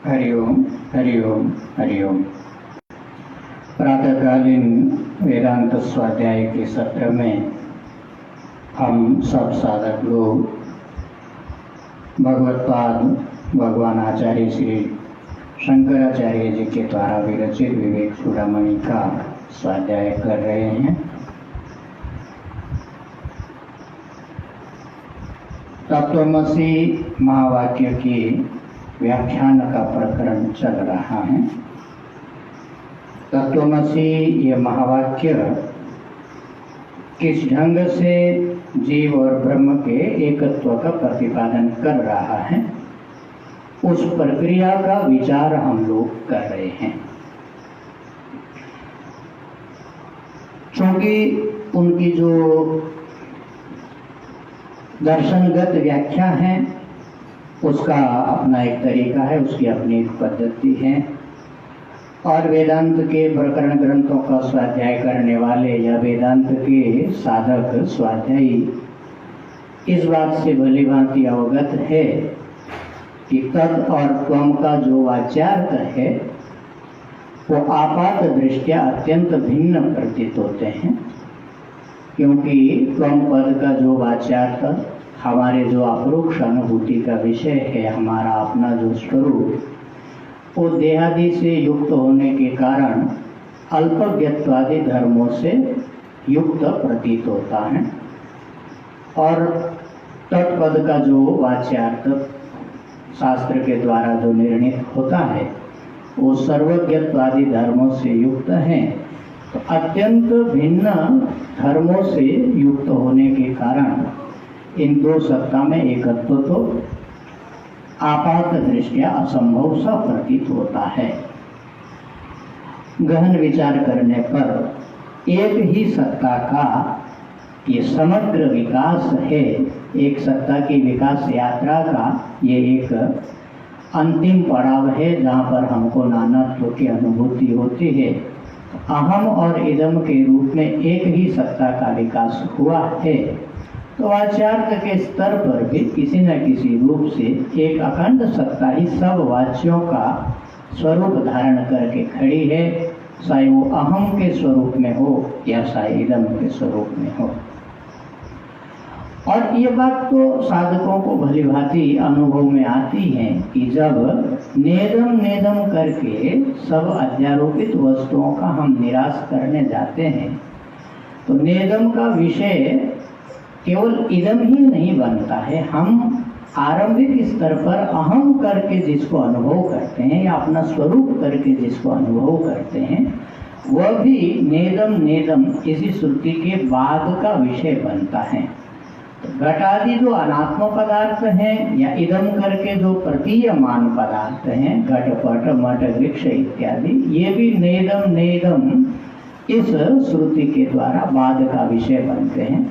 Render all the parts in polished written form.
हरि ओम हरि ओम हरि ओम। प्रातःकालीन वेदांत स्वाध्याय के सत्र में हम सब साधक लोग भगवत्पाद भगवान आचार्य श्री शंकराचार्य जी के द्वारा विरचित विवेक चूड़ामणि का स्वाध्याय कर रहे हैं। तत्वमसि महावाक्य की व्याख्यान का प्रकरण चल रहा है। तत्वमसि ये महावाक्य किस ढंग से जीव और ब्रह्म के एकत्व का प्रतिपादन कर रहा है, उस प्रक्रिया का विचार हम लोग कर रहे हैं। क्योंकि उनकी जो दर्शनगत व्याख्या है उसका अपना एक तरीका है, उसकी अपनी एक पद्धति है। और वेदांत के प्रकरण ग्रंथों का स्वाध्याय करने वाले या वेदांत के साधक स्वाध्यायी इस बात से भली भांति अवगत है कि तत् और त्वम का जो वाच्यार्थ है वो आपात दृष्टया अत्यंत भिन्न प्रतीत होते हैं। क्योंकि त्वम पद का जो वाच्यार्थ हमारे जो अपरोक्ष अनुभूति का विषय है, हमारा अपना जो स्वरूप, वो देहादि से युक्त होने के कारण अल्पज्ञत्वादि धर्मों से युक्त प्रतीत होता है। और तत्पद का जो वाच्यार्थ शास्त्र के द्वारा जो निर्णित होता है वो सर्वज्ञत्वादि धर्मों से युक्त है। तो अत्यंत भिन्न धर्मों से युक्त होने के कारण इन दो सत्ता में एकत्व तो आपात दृष्टया असंभव सा प्रतीत होता है। गहन विचार करने पर एक ही सत्ता का ये समग्र विकास है, एक सत्ता की विकास यात्रा का ये एक अंतिम पड़ाव है जहाँ पर हमको नानात्व की अनुभूति होती है। अहम और इदम के रूप में एक ही सत्ता का विकास हुआ है। तो वाच्यार्थ के स्तर पर भी किसी न किसी रूप से एक अखंड सत्ता ही सब वाच्यों का स्वरूप धारण करके खड़ी है, चाहे वो अहम के स्वरूप में हो या चाहे इदम के स्वरूप में हो। और ये बात तो साधकों को भली भांति अनुभव में आती है कि जब नेदम नेदम करके सब अध्यारोपित वस्तुओं का हम निराश करने जाते हैं तो नेदम का विषय केवल इदम ही नहीं बनता है। हम आरंभिक स्तर पर अहम करके जिसको अनुभव करते हैं या अपना स्वरूप करके जिसको अनुभव करते हैं वह भी नेदम नेदम इसी श्रुति के बाद का विषय बनता है। तो घटादि जो अनात्म पदार्थ हैं या इदम करके जो प्रतीयमान पदार्थ हैं, घट पट मठ वृक्ष इत्यादि, ये भी नेदम नेदम इस श्रुति के द्वारा बाद का विषय बनते हैं।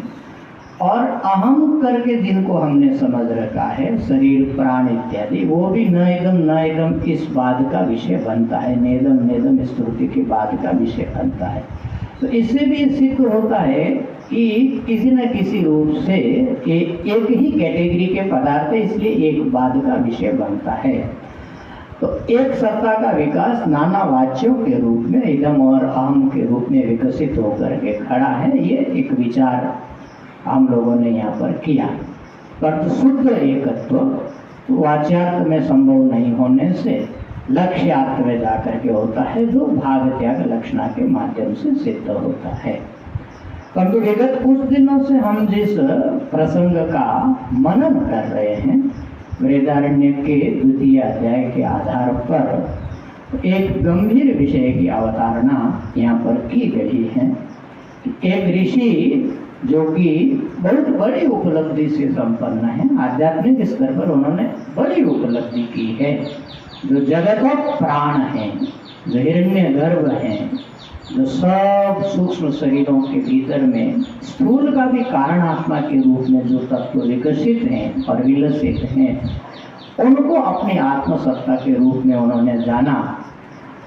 और अहम करके जिनको हमने समझ रखा है, शरीर प्राण इत्यादि, वो भी न इदम इस बाद का विषय बनता है, नेदम नेदम इस श्रुति के बाद का विषय बनता है। तो इससे भी सिद्ध होता है कि किसी न किसी रूप से एक ही कैटेगरी के पदार्थ है, इसलिए एक बाद का विषय बनता है। तो एक सत्ता का विकास नाना वाच्यों के रूप में इदम और अहम के रूप में विकसित होकर के खड़ा है। ये एक विचार हम लोगों ने यहाँ पर किया। पर शुद्ध एकत्व वाच्यार्थ में संभव नहीं होने से लक्ष्यार्थ में जाकर के होता है, जो भाग त्याग लक्षणा के माध्यम से सिद्ध होता है। परंतु विगत कुछ दिनों से हम जिस प्रसंग का मनन कर रहे हैं, वेदारण्य के द्वितीय अध्याय के आधार पर एक गंभीर विषय की अवतारणा यहाँ पर की गई है। एक ऋषि जो कि बहुत बड़ी उपलब्धि से संपन्न है, आध्यात्मिक स्तर पर उन्होंने बड़ी उपलब्धि की है। जो जगत और प्राण है, जो हिरण्य गर्भ है, जो सब सूक्ष्म शरीरों के भीतर में स्थूल का भी कारण आत्मा के रूप में जो तत्व विकसित हैं और विलसित हैं, उनको अपनी आत्मसत्ता के रूप में उन्होंने जाना।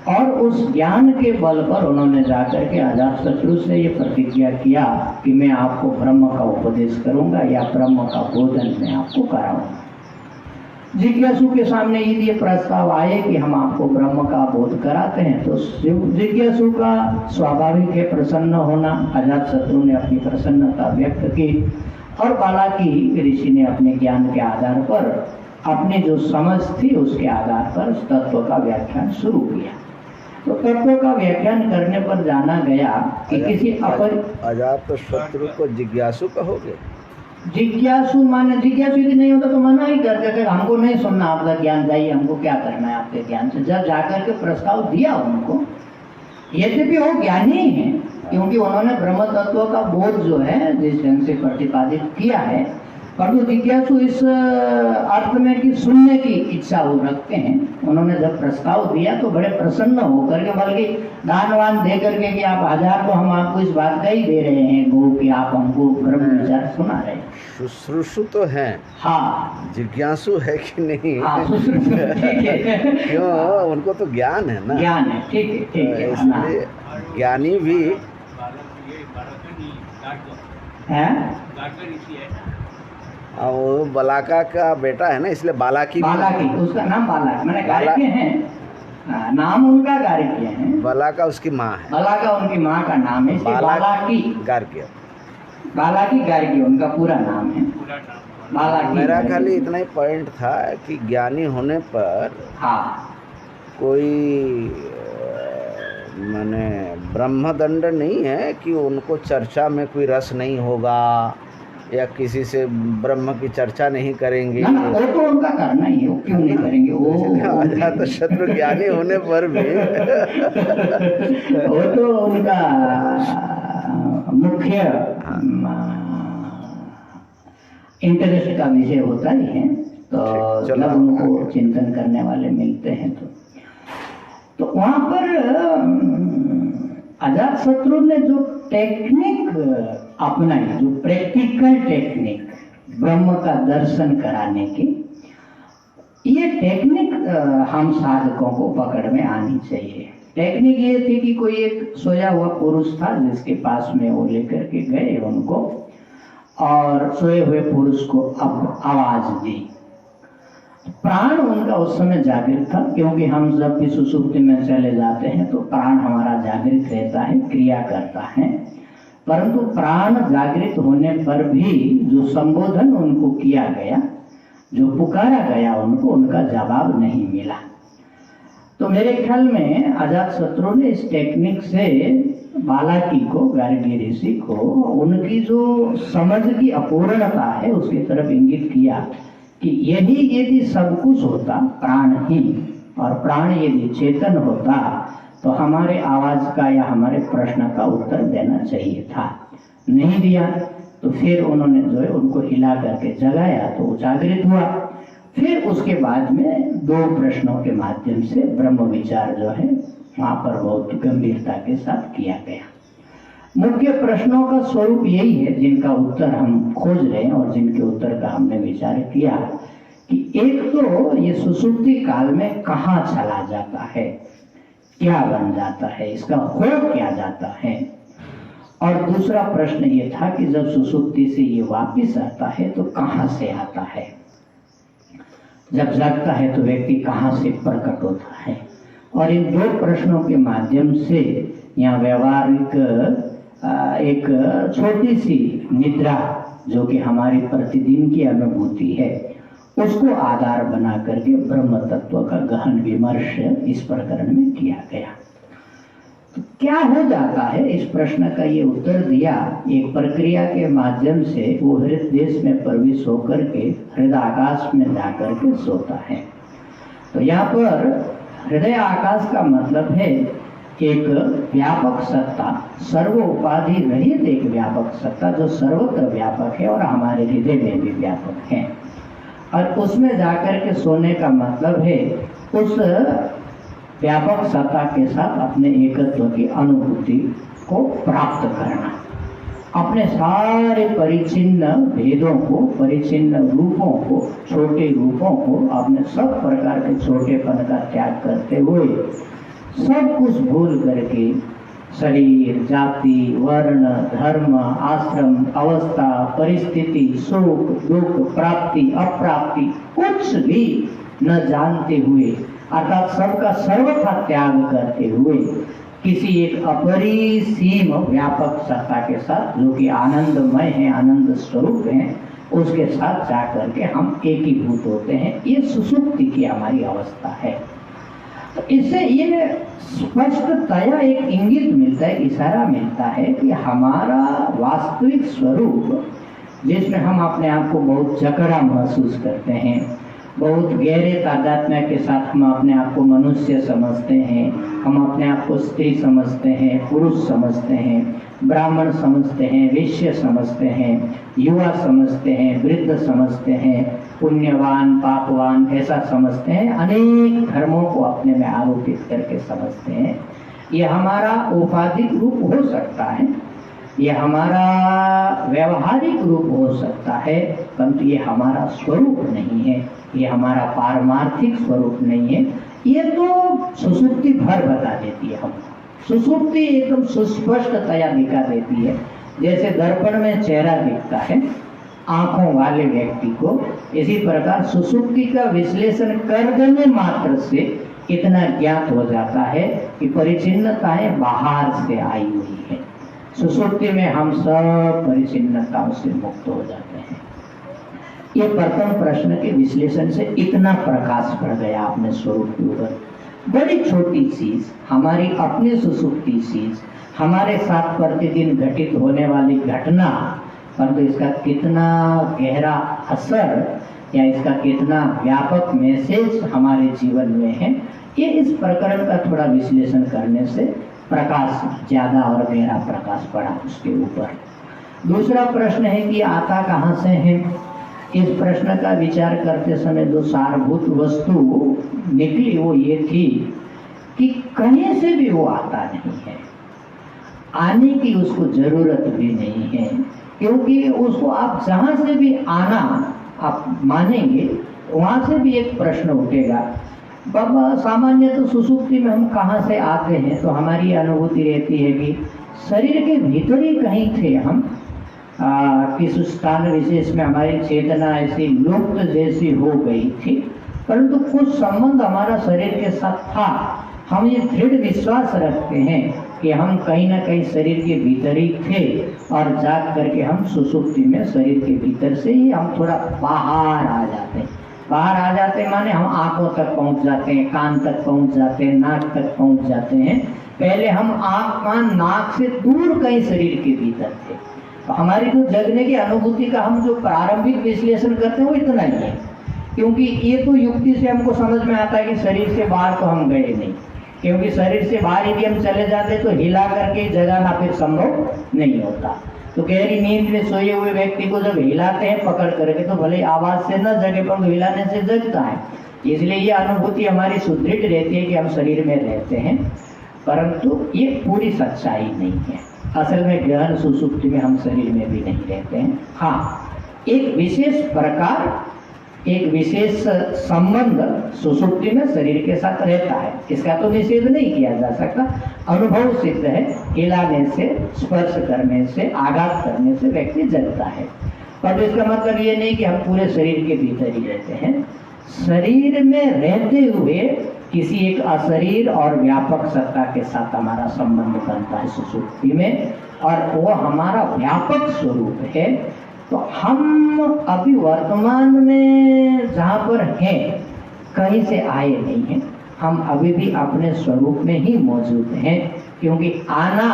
और उस ज्ञान के बल पर उन्होंने जाकर के अजातशत्रु से ये प्रतिज्ञा किया कि मैं आपको ब्रह्म का उपदेश करूंगा या ब्रह्म का बोधन मैं आपको कराऊंगा। जिज्ञासु के सामने यदि ये प्रस्ताव आए कि हम आपको ब्रह्म का बोध कराते हैं, तो जिज्ञासु का स्वाभाविक है प्रसन्न होना। अजातशत्रु ने अपनी प्रसन्नता व्यक्त की और बालाकी ऋषि ने अपने ज्ञान के आधार पर, अपनी जो समझ थी उसके आधार पर तत्व का व्याख्यान शुरू किया। तो तत्व का व्याख्यान करने पर जाना गया कि किसी अजातशत्रु को जिज्ञासु कहोगे? जिज्ञासु माने, जिज्ञासु यदि नहीं होता तो मना ही कर देते, हमको नहीं सुनना आपका ज्ञान, जाइए, हमको क्या करना है आपके ज्ञान से। जब जाकर के प्रस्ताव दिया उनको, यद्यपि वो ज्ञानी है, क्योंकि उन्होंने ब्रह्म तत्व का बोध जो है जिस ढंग से प्रतिपादित किया है, परंतु जिज्ञासु इस अर्थ में कि सुनने की इच्छा वो रखते हैं। उन्होंने जब प्रस्ताव दिया तो बड़े प्रसन्न होकर के, बल्कि दान वान दे करके कि आप 1000 को हम आपको इस बात का ही दे रहे हैं गो कि आप हमको ब्रह्म विचार सुना रहे हैं। शुश्रूषु तो हैं, हाँ, जिज्ञासु है कि नहीं? हाँ, शुश्रूषु, ठीक है। क्यों? उनको तो ज्ञान है ना, ज्ञान है, ठीक है, ठीक है। इसलिए ज्ञानी भी है। वो बलाका का बेटा है ना, इसलिए बालाकी, उसका नाम बालाकी, मैंने गार्ग्य हैं, नाम उनका गार्ग्य है। बलाका उसकी माँ है, बलाका उनकी माँ का नाम है, बालाकी गार्ग्य। बालाकी गार्ग्य उनका पूरा नाम है, बालाकी। मेरा खाली इतना ही पॉइंट था कि ज्ञानी होने पर हाँ, कोई माने ब्रह्मदंड नहीं है कि उनको चर्चा में कोई रस नहीं होगा या किसी से ब्रह्म की चर्चा नहीं करेंगे। ना, वो तो उनका करना ही है, वो क्यों नहीं करेंगे? वो अजातशत्रु ज्ञानी होने पर भी वो तो उनका मुख्य इंटरेस्ट का विषय होता ही है। तो जब उनको चिंतन करने वाले मिलते हैं तो वहाँ पर अजातशत्रु ने जो टेक्निक अपनाई, जो प्रैक्टिकल टेक्निक ब्रह्म का दर्शन कराने की, ये टेक्निक हम साधकों को पकड़ में आनी चाहिए। टेक्निक ये थी कि कोई एक सोया हुआ पुरुष था जिसके पास में वो लेकर के गए उनको, और सोए हुए पुरुष को अब आवाज दी। प्राण उनका उस समय जागृत था, क्योंकि हम जब भी सुषुप्ति में चले जाते हैं तो प्राण हमारा जागृत रहता है, क्रिया करता है, परंतु प्राण जागृत होने पर भी जो संबोधन उनको किया गया, जो पुकारा गया उनको, उनका जवाब नहीं मिला। तो मेरे ख्याल में अजातशत्रु ने इस टेक्निक से बालाकी को, गार्ग्य ऋषि को, उनकी जो समझ की अपूर्णता है उसकी तरफ इंगित किया कि यदि सब कुछ होता प्राण ही, और प्राण यदि चेतन होता तो हमारे आवाज का या हमारे प्रश्न का उत्तर देना चाहिए था, नहीं दिया। तो फिर उन्होंने जो है उनको हिला करके जगाया तो वो जागृत हुआ। फिर उसके बाद में 2 प्रश्नों के माध्यम से ब्रह्म विचार जो है वहाँ पर बहुत गंभीरता के साथ किया गया। मुख्य प्रश्नों का स्वरूप यही है जिनका उत्तर हम खोज रहे हैं और जिनके उत्तर का हमने विचार किया कि एक तो ये सुषुप्ति काल में कहाँ चला जाता है, क्या बन जाता है, इसका हो क्या जाता है, और दूसरा प्रश्न ये था कि जब सुषुप्ति से ये वापिस आता है तो कहाँ से आता है, जब जागता है तो व्यक्ति कहाँ से प्रकट होता है। और इन 2 प्रश्नों के माध्यम से यहाँ व्यवहारिक एक छोटी सी निद्रा जो कि हमारी प्रतिदिन की अनुभूति है उसको आधार बना करके ब्रह्म तत्व का गहन विमर्श इस प्रकरण में किया गया। तो क्या हो जाता है, इस प्रश्न का ये उत्तर दिया। एक प्रक्रिया के माध्यम से वो हृदय देश में प्रवेश होकर के हृदय आकाश में जाकर के सोता है। तो यहाँ पर हृदय आकाश का मतलब है एक व्यापक सत्ता, सर्व उपाधि रहित एक व्यापक सत्ता जो सर्वत्र व्यापक है और हमारे हृदय में भी व्यापक है। और उसमें जाकर के सोने का मतलब है उस व्यापक सत्ता के साथ अपने एकत्व की अनुभूति को प्राप्त करना, अपने सारे परिचिन्न भेदों को, परिचिन्न रूपों को, छोटे रूपों को, अपने सब प्रकार के छोटेपन का त्याग करते हुए सब कुछ भूल करके शरीर, जाति, वर्ण, धर्म, आश्रम, अवस्था, परिस्थिति, सुख दुख, प्राप्ति अप्राप्ति कुछ भी न जानते हुए अर्थात सबका सर्वथा त्याग करते हुए किसी एक अपरिसीम व्यापक सत्ता के साथ जो कि आनंदमय है, आनंद स्वरूप है, उसके साथ जाकर के हम एकीभूत होते हैं। ये सुषुप्ति की हमारी अवस्था है। तो इससे ये स्पष्टतया एक इंगित मिलता है, इशारा मिलता है कि हमारा वास्तविक स्वरूप, जिसमें हम अपने आप को बहुत जकड़ा महसूस करते हैं, बहुत गहरे तादात्म्य के साथ हम अपने आप को मनुष्य समझते हैं, हम अपने आप को स्त्री समझते हैं, पुरुष समझते हैं, ब्राह्मण समझते हैं, वैश्य समझते हैं, युवा समझते हैं, वृद्ध समझते हैं, पुण्यवान पापवान ऐसा समझते हैं, अनेक धर्मों को अपने में आरोपित करके समझते हैं। ये हमारा औपाधिक रूप हो सकता है, ये हमारा व्यवहारिक रूप हो सकता है, परंतु ये हमारा स्वरूप नहीं है, ये हमारा पारमार्थिक स्वरूप नहीं है। ये तो सुषुप्ति भर बता देती है हमको। सुषुप्ति एकदम सुस्पष्टतया दिखा देती है। जैसे दर्पण में चेहरा दिखता है आंखों वाले व्यक्ति को, इसी प्रकार सुषुप्ति का विश्लेषण कर देने मात्र से इतना ज्ञात हो जाता है कि परिचिन्नताएं बाहर से आई हुई है। सुषुप्ति में हम सब परिचिन्नताओं से मुक्त हो जाते हैं। ये प्रथम प्रश्न के विश्लेषण से इतना प्रकाश पड़ गया अपने स्वरूप के ऊपर। बड़ी छोटी चीज, हमारी अपनी सुषुप्ति चीज, हमारे साथ प्रतिदिन घटित होने वाली घटना, परंतु इसका कितना गहरा असर या इसका कितना व्यापक मैसेज हमारे जीवन में है, ये इस प्रकरण का थोड़ा विश्लेषण करने से प्रकाश ज्यादा और गहरा प्रकाश पड़ा उसके ऊपर। दूसरा प्रश्न है कि आता कहाँ से है। इस प्रश्न का विचार करते समय जो सारभूत वस्तु निकली वो ये थी कि कहीं से भी वो आता नहीं है, आने की उसको जरूरत भी नहीं है, क्योंकि उसको आप जहां से भी आना आप मानेंगे वहां से भी एक प्रश्न उठेगा। बाबा सामान्य तो सुषुप्ति में हम कहाँ से आते हैं, तो हमारी अनुभूति रहती है कि शरीर के भीतर ही कहीं थे हम, किस स्थान विशेष में हमारी चेतना ऐसी लुप्त जैसी हो गई थी, परंतु कुछ संबंध हमारा शरीर के साथ था। हम ये दृढ़ विश्वास रखते हैं कि हम कहीं ना कहीं शरीर के भीतर ही थे और जाग करके हम सुषुप्ति में शरीर के भीतर से ही हम थोड़ा बाहर आ जाते हैं। बाहर आ जाते माने हम आंखों तक पहुंच जाते हैं, कान तक पहुंच जाते हैं, नाक तक पहुंच जाते हैं। पहले हम आंख कान नाक से दूर कहीं शरीर के भीतर थे। तो हमारी जो जगने की अनुभूति का हम जो प्रारंभिक विश्लेषण करते हैं वो इतना ही है, क्योंकि ये तो युक्ति से हमको समझ में आता है कि शरीर से बाहर तो हम गए नहीं, क्योंकि शरीर से बाहर यदि हम चले जाते तो हिला करके जगाना फिर संभव नहीं होता। तो गहरी नींद में सोए हुए व्यक्ति को जब हिलाते हैं पकड़ करके तो भले आवाज से न जगे पर हिलाने से जगता है। इसलिए ये अनुभूति हमारी सुदृढ़ रहती है कि हम शरीर में रहते हैं, परंतु ये पूरी सच्चाई नहीं है। असल में गहन सुषुप्ति में हम शरीर में भी नहीं रहते हैं। हाँ, एक विशेष प्रकार, एक विशेष संबंध सुषुप्ति में शरीर के साथ रहता है, इसका तो निषेध नहीं किया जा सकता। अनुभव सिद्ध है, हिलाने से, स्पर्श करने से, आघात करने से व्यक्ति जगता है। पर इसका मतलब ये नहीं कि हम पूरे शरीर के भीतर ही रहते हैं। शरीर में रहते हुए किसी एक अशरीर और व्यापक सत्ता के साथ हमारा संबंध बनता है सुषुप्ति में, और वो हमारा व्यापक स्वरूप है। तो हम अभी वर्तमान में जहाँ पर हैं कहीं से आए नहीं हैं, हम अभी भी अपने स्वरूप में ही मौजूद हैं, क्योंकि आना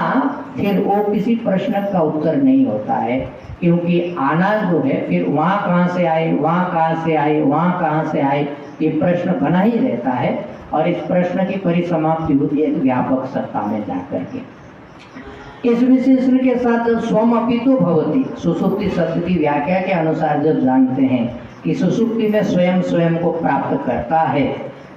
फिर वो किसी प्रश्न का उत्तर नहीं होता है, क्योंकि आना जो है फिर वहाँ कहाँ से आए, वहाँ कहाँ से आए, वहाँ कहाँ से आए, ये प्रश्न बना ही रहता है। और इस प्रश्न की परिसमाप्ति होती है व्यापक सत्ता में जाकर के। इस विशेषण के साथ स्वम अपि तो भवति, सुषुप्ति शब्द की व्याख्या के अनुसार जब जानते हैं कि सुषुप्ति में स्वयं स्वयं को प्राप्त करता है,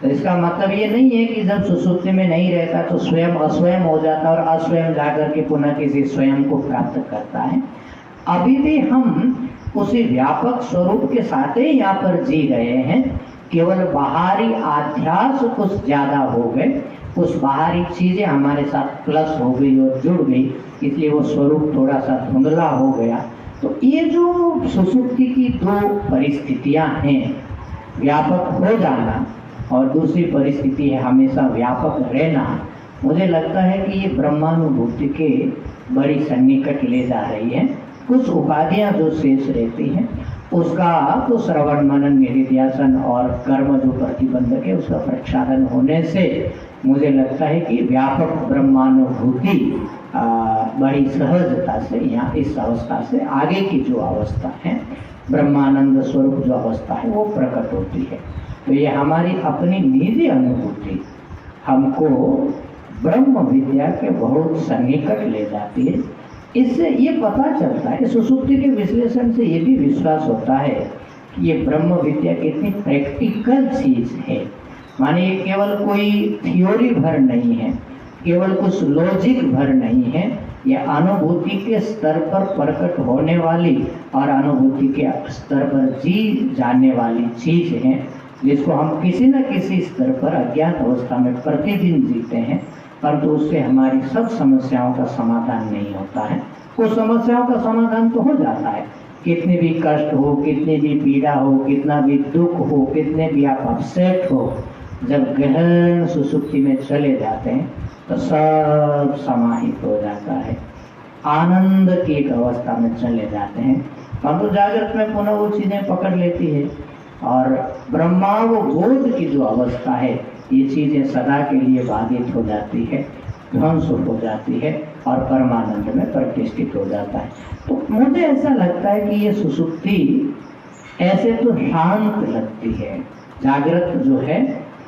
तो इसका मतलब ये नहीं है कि जब सुषुप्ति में नहीं रहता तो स्वयं अस्वयं हो जाता और अस्वयं जाकर के पुनः किसी स्वयं को प्राप्त करता है। अभी भी हम उसी व्यापक स्वरूप के साथ ही यहाँ पर जी रहे हैं, केवल बाहरी आध्यास कुछ ज़्यादा हो गए, कुछ बाहरी चीज़ें हमारे साथ प्लस हो गई और जुड़ गई, इसलिए वो स्वरूप थोड़ा सा धुंधला हो गया। तो ये जो सुषुप्ति की दो परिस्थितियां हैं, व्यापक हो जाना और दूसरी परिस्थिति है हमेशा व्यापक रहना, मुझे लगता है कि ये ब्रह्मानुभूति के बड़ी सन्निकट ले जा रही है। कुछ उपाधियां जो शेष रहती हैं उसका तो श्रवण मनन निधिध्यासन और कर्म जो प्रतिबंधक है उसका प्रक्षालन होने से मुझे लगता है कि व्यापक ब्रह्मानुभूति बड़ी सहजता से यहाँ इस अवस्था से आगे की जो अवस्था है ब्रह्मानंद स्वरूप जो अवस्था है वो प्रकट होती है। तो ये हमारी अपनी निजी अनुभूति हमको ब्रह्म विद्या के बहुत सन्निकट ले जाती है। इससे ये पता चलता है, सुषुप्ति के विश्लेषण से ये भी विश्वास होता है कि ये ब्रह्म विद्या कितनी प्रैक्टिकल चीज है। माने ये केवल कोई थ्योरी भर नहीं है, केवल कुछ लॉजिक भर नहीं है, यह अनुभूति के स्तर पर प्रकट होने वाली और अनुभूति के स्तर पर जी जाने वाली चीज है, जिसको हम किसी न किसी स्तर पर अज्ञात अवस्था में प्रतिदिन जीते हैं, परंतु उससे हमारी सब समस्याओं का समाधान नहीं होता है। कुछ समस्याओं का समाधान तो हो जाता है, कितने भी कष्ट हो, कितनी भी पीड़ा हो, कितना भी दुख हो, कितने भी आप अपसेट हो, जब गहन सुसुप्ति में चले जाते हैं तो सब समाहित हो जाता है, आनंद की एक अवस्था में चले जाते हैं। परंतु जागृत में पुनः वो चीज़ें पकड़ लेती है और ब्रह्मावबोध की जो अवस्था है ये चीज़ें सदा के लिए बाधित हो जाती है, ध्वंस हो जाती है और परमानंद में प्रतिष्ठित हो जाता है। तो मुझे ऐसा लगता है कि ये सुसुप्ति ऐसे तो शांत लगती है, जागृत जो है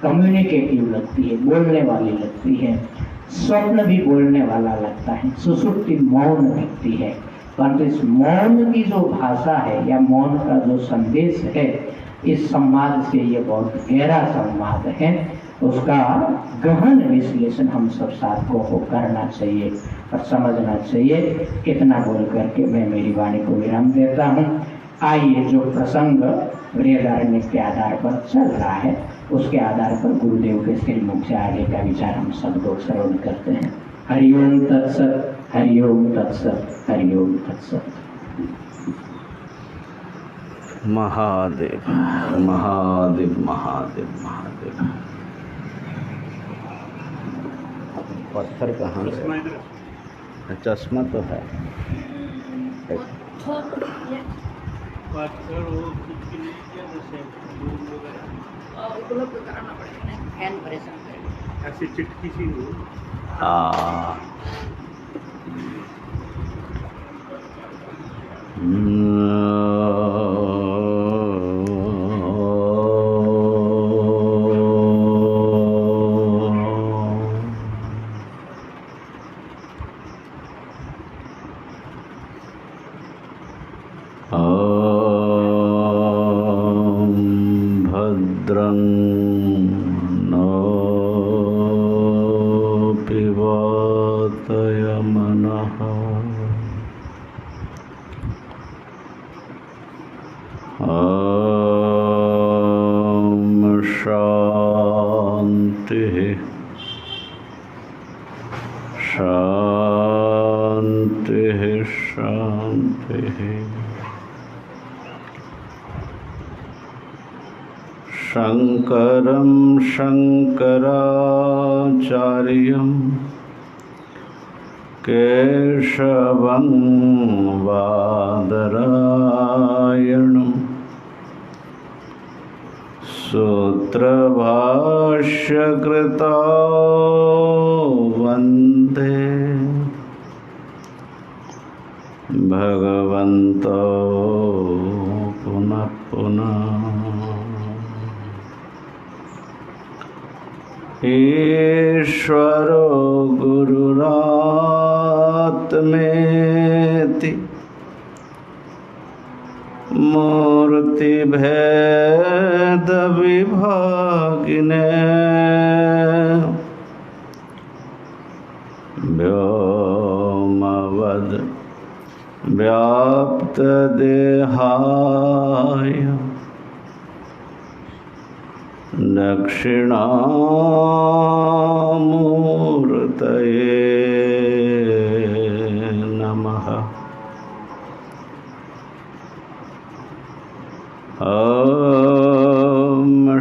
कम्युनिकेटिव लगती है, बोलने वाली लगती है, स्वप्न भी बोलने वाला लगता है, सुसुप्ति मौन लगती है। परंतु इस मौन की जो भाषा है या मौन का जो संदेश है, इस संवाद से ये बहुत गहरा संवाद है, उसका गहन विश्लेषण हम सब साधकों को करना चाहिए और समझना चाहिए। इतना बोल करके मैं मेरी वाणी को विराम देता हूँ। आइए जो प्रसंग बृहदारण्यक के आधार पर चल रहा है उसके आधार पर गुरुदेव के श्रीमुख से आगे का विचार हम सब लोग श्रवण करते हैं। हरिओम तत्सत, हरिओम तत्सत, हरिओम तत्सत। महादेव महादेव महादेव महादेव। पत्थर कहाँ से? चश्मा तो है। पत्थर वो कुछ भी नहीं किया, जैसे दूध वगैरह उपलब्ध कराना पड़ेगा, फैन परेशान करेगा, ऐसी चिटकी सी हो। हाँ। भद्रं नो पिबतय मनः शान्तिः शान्तिः शान्तिः। शङ्करं शङ्कराचार्यं केशवं बादरायणं सूत्रभाष्यकृतो वन्दे भगवन्तो पुनः पुनः। ईश्वरो गुरुरात्मेति मूर्तिभेदविभागिने व्योमवद् व्याप्तदेहाय दक्षिणामूर्तये नमः। ॐ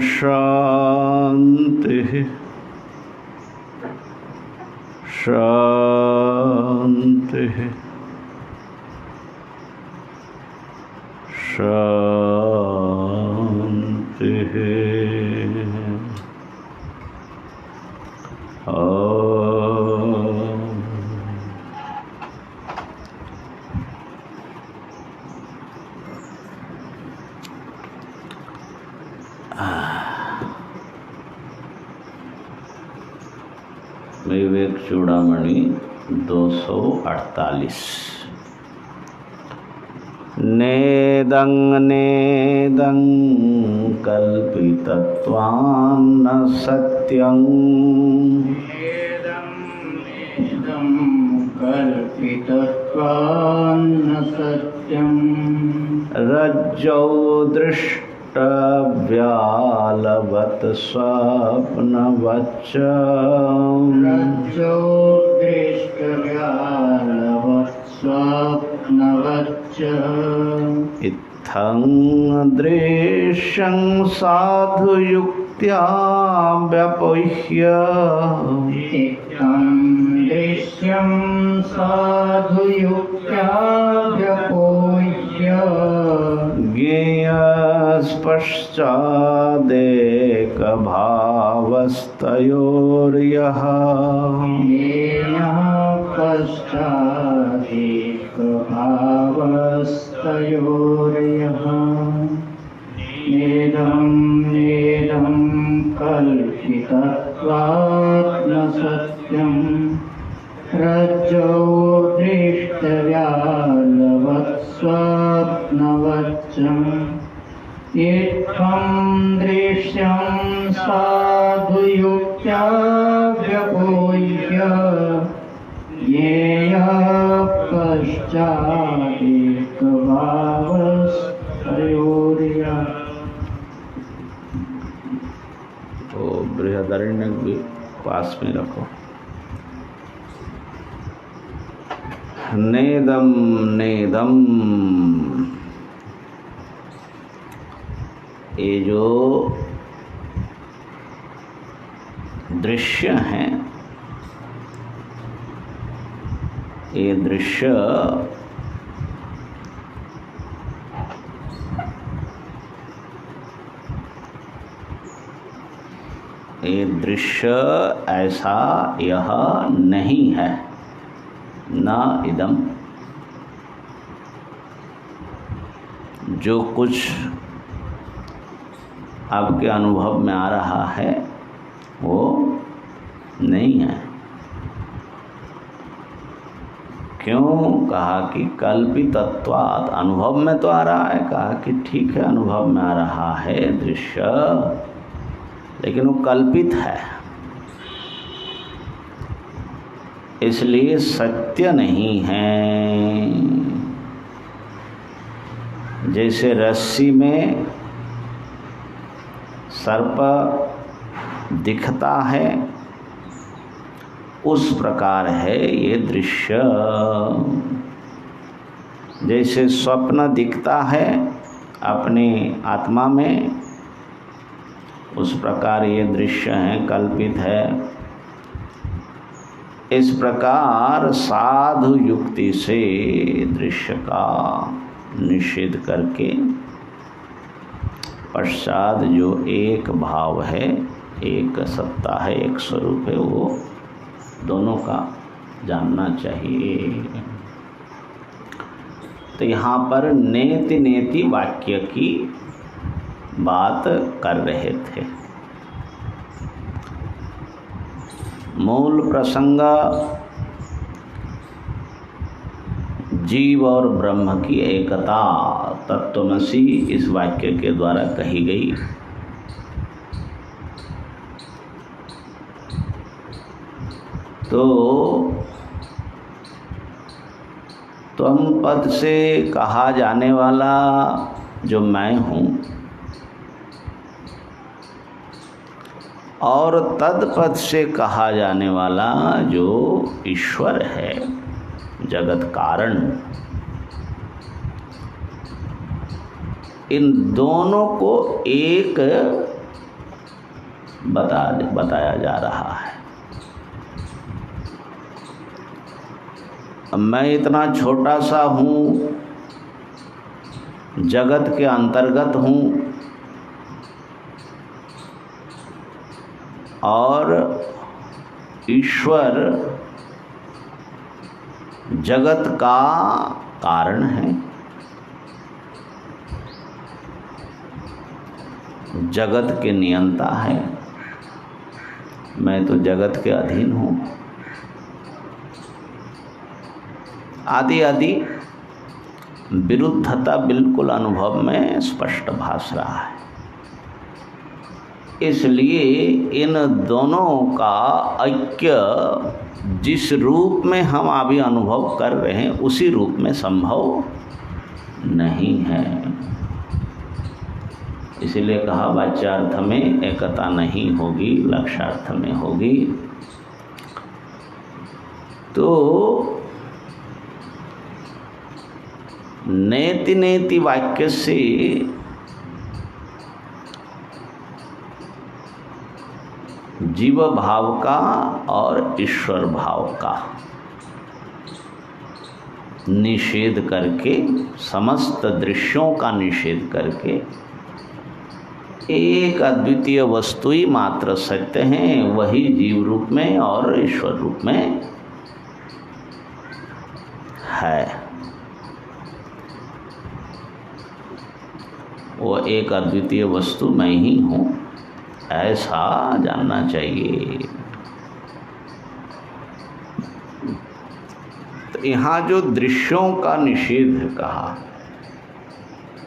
शान्तिः शान्तिः शान्तिः। विवेक चूड़ामणि 248। नेदं नेदं कल्पितत्वान्न सत्यं नेदं नेदं कल्पितत्वान्न सत्यं रज्जौ दृष्टव्यालवत् स्वप्नवच्च रज्जो दृष्टव्यालवत् स्वप्नवच्च इत्थं दृश्यं साधुयुक्त्या व्यपोह्य इत्थं दृश्यं साधुयुक्त्या व्यपोह्य ज्ञेयस्पश्चादेकभावस्तयोर्यः येनः पश्चादेकभावस्तयोर्यः नेदं नेदं कल्पितत्वात् न सत्यं रज्जो दृष्टव्यालवत् स्वप्नवच्च इत्थं दृश्यं साधुयुक्त्या व्यपोह्य येयः पश्चादेकभावस्तयोर्यः। तो बृहदारण्यक भी पास में रखो। नेदम नेदम, ये जो दृश्य हैं, ये दृश्य ऐसा यह नहीं है, न इदम। जो कुछ आपके अनुभव में आ रहा है वो नहीं है। क्यों? कहा कि कल्पितत्वात्, अनुभव में तो आ रहा है, कहा कि ठीक है अनुभव में आ रहा है दृश्य, लेकिन वो कल्पित है, इसलिए सत्य नहीं है। जैसे रस्सी में सर्प दिखता है, उस प्रकार है ये दृश्य। जैसे स्वप्न दिखता है अपनी आत्मा में, उस प्रकार ये दृश्य है, कल्पित है। इस प्रकार साधु युक्ति से दृश्य का निषेध करके पश्चात जो एक भाव है, एक सत्ता है, एक स्वरूप है, वो दोनों का जानना चाहिए। तो यहाँ पर नेति नेति वाक्य की बात कर रहे थे। मूल प्रसंग जीव और ब्रह्म की एकता तत्वमसी इस वाक्य के द्वारा कही गई। तो त्वम पद से कहा जाने वाला जो मैं हूँ, और तत्पद से कहा जाने वाला जो ईश्वर है, जगत कारण, इन दोनों को एक बताया जा रहा है। मैं इतना छोटा सा हूँ, जगत के अंतर्गत हूँ, और ईश्वर जगत का कारण है, जगत के नियंता है। मैं तो जगत के अधीन हूँ, आदि आदि विरुद्धता बिल्कुल अनुभव में स्पष्ट भास रहा है। इसलिए इन दोनों का ऐक्य जिस रूप में हम अभी अनुभव कर रहे हैं उसी रूप में संभव नहीं है। इसीलिए कहा वाच्यार्थ में एकता नहीं होगी, लक्ष्यार्थ में होगी। तो नेति नेति वाक्य से जीव भाव का और ईश्वर भाव का निषेध करके, समस्त दृश्यों का निषेध करके एक अद्वितीय वस्तु ही मात्र सत्य है, वही जीव रूप में और ईश्वर रूप में है। वो एक अद्वितीय वस्तु मैं ही हूँ, ऐसा जानना चाहिए। तो यहाँ जो दृश्यों का निषेध कहा,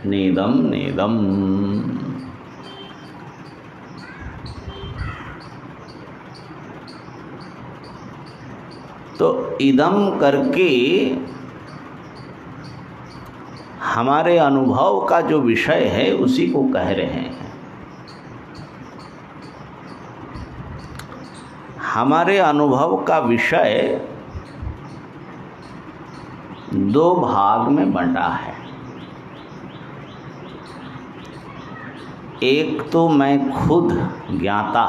नेदम नेदम, तो इदम करके हमारे अनुभव का जो विषय है उसी को कह रहे हैं। हमारे अनुभव का विषय दो भाग में बंटा है। एक तो मैं खुद ज्ञाता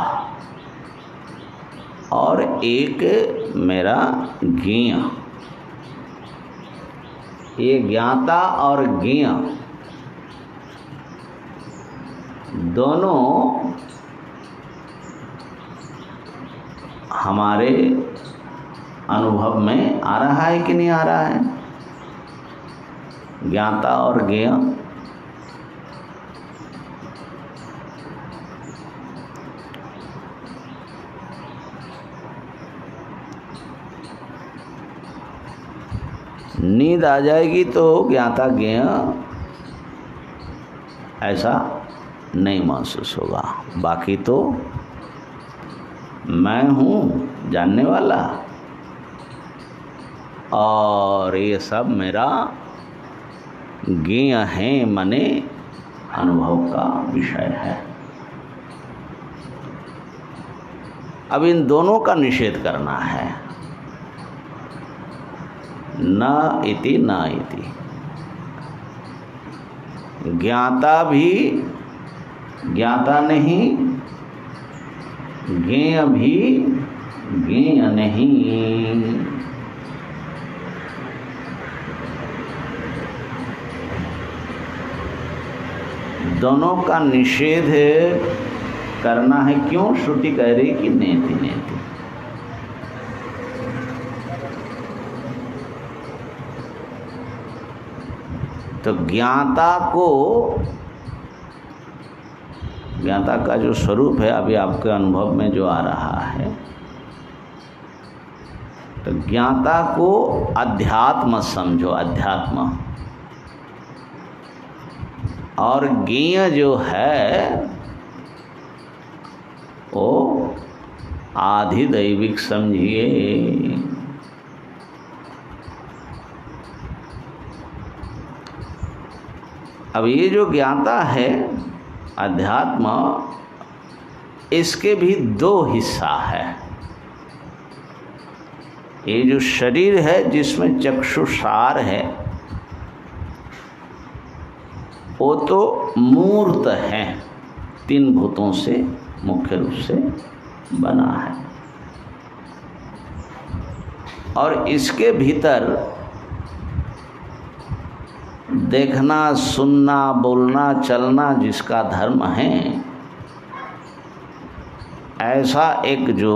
और एक मेरा ज्ञेय। ये ज्ञाता और ज्ञेय दोनों हमारे अनुभव में आ रहा है कि नहीं आ रहा है? ज्ञाता और ज्ञेय नींद आ जाएगी तो ज्ञाता ज्ञेय ऐसा नहीं महसूस होगा। बाकी तो मैं हूँ जानने वाला और ये सब मेरा ज्ञेय है, मने अनुभव का विषय है। अब इन दोनों का निषेध करना है। न इति न इति, ज्ञाता भी ज्ञाता नहीं, ज्ञेय भी ज्ञेय नहीं। दोनों का निषेध करना है। क्यों? श्रुति कह रही कि नेति नेति। तो ज्ञाता को, ज्ञाता का जो स्वरूप है अभी आपके अनुभव में जो आ रहा है, तो ज्ञाता को अध्यात्म समझो, अध्यात्म। और ज्ञेय जो है वो आधिदैविक समझिए। अब ये जो ज्ञाता है अध्यात्म, इसके भी दो हिस्सा है। ये जो शरीर है जिसमें चक्षुसार है वो तो मूर्त है, 3 भूतों से मुख्य रूप से बना है। और इसके भीतर देखना, सुनना, बोलना, चलना जिसका धर्म है, ऐसा एक जो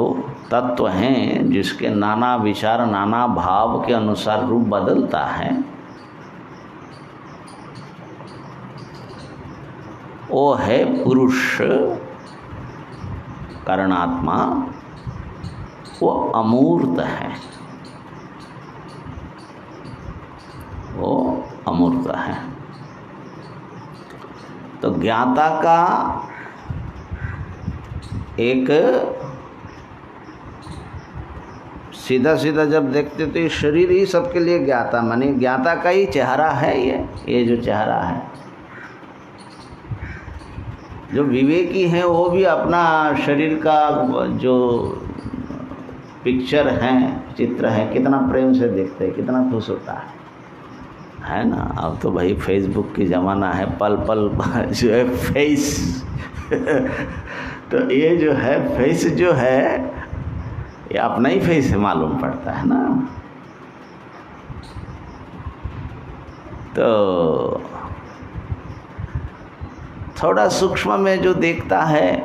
तत्व है जिसके नाना विचार, नाना भाव के अनुसार रूप बदलता है, वो है पुरुष करणात्मा। वो अमूर्त है, वो अमूर्त है। तो ज्ञाता का एक सीधा सीधा जब देखते तो ये शरीर ही सबके लिए ज्ञाता, माने ज्ञाता का ही चेहरा है ये जो चेहरा है। जो विवेकी है वो भी अपना शरीर का जो पिक्चर है, चित्र है, कितना प्रेम से देखते हैं, कितना खुश होता है ना। अब तो भाई फेसबुक की ज़माना है, पल पल जो है फेस तो ये जो है फेस जो है ये अपना ही फेस मालूम पड़ता है ना। तो थोड़ा सूक्ष्म में जो देखता है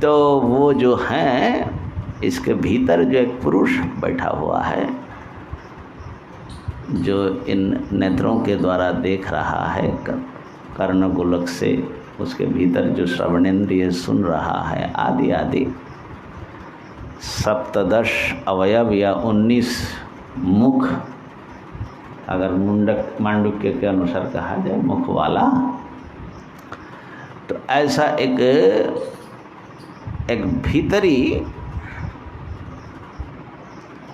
तो वो जो है इसके भीतर जो एक पुरुष बैठा हुआ है जो इन नेत्रों के द्वारा देख रहा है, कर्ण गोलक से उसके भीतर जो श्रवणेन्द्रिय सुन रहा है, आदि आदि 17 अवयव या 19 मुख, अगर मांडुक्य के अनुसार कहा जाए मुख वाला, तो ऐसा एक भीतरी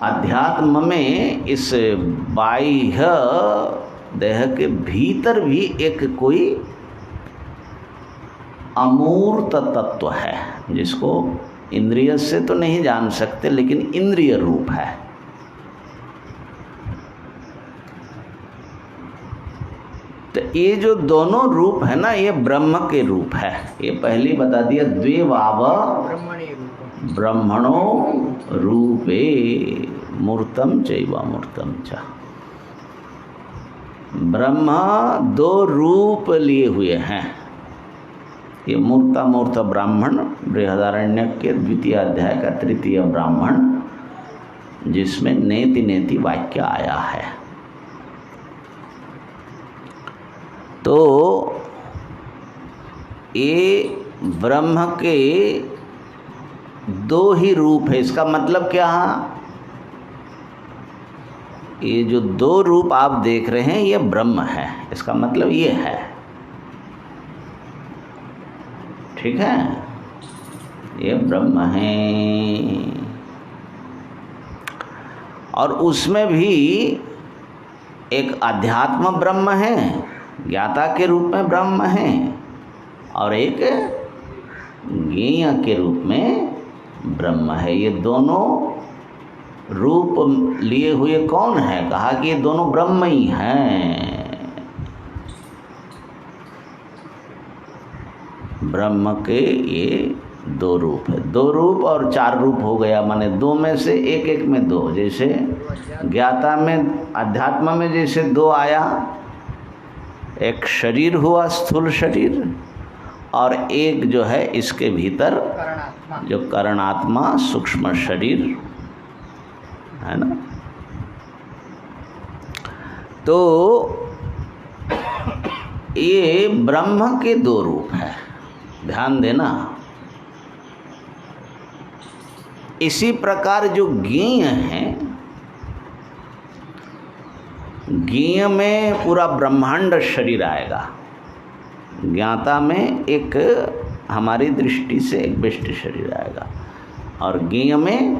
अध्यात्म में इस बाह्य देह के भीतर भी एक कोई अमूर्त तत्व है जिसको इंद्रिय से तो नहीं जान सकते, लेकिन इंद्रिय रूप है। तो ये जो दोनों रूप है ना, ये ब्रह्म के रूप है। ये पहले बता दिया, द्वेवाव ब्रह्मणो रूपे मूर्तम चैव मूर्तम च। ब्रह्मा 2 रूप लिए हुए हैं। ये मूर्त ब्राह्मण बृहदारण्यक के 2 अध्याय का 3 ब्राह्मण, जिसमें नेति नेति वाक्य आया है। तो ये ब्रह्म के 2 ही रूप है। इसका मतलब क्या है? ये जो 2 रूप आप देख रहे हैं ये ब्रह्म है, इसका मतलब ये है। ठीक है, ये ब्रह्म है। और उसमें भी एक अध्यात्म ब्रह्म है, ज्ञाता के रूप में ब्रह्म है, और एक ज्ञेय के रूप में ब्रह्म है। ये दोनों रूप लिए हुए कौन है? कहा कि ये दोनों ब्रह्म ही हैं। ब्रह्म के ये 2 रूप है। 2 रूप और 4 रूप हो गया, माने 2 में से एक में 2। जैसे ज्ञाता में, अध्यात्म में जैसे 2 आया, एक शरीर हुआ स्थूल शरीर, और एक जो है इसके भीतर जो करणात्मा सूक्ष्म शरीर है ना। तो ये ब्रह्म के 2 रूप है, ध्यान देना। इसी प्रकार जो ज्ञेय है, ज्ञेय में पूरा ब्रह्मांड शरीर आएगा। ज्ञाता में एक हमारी दृष्टि से एक विशिष्ट शरीर आएगा, और ज्ञेय में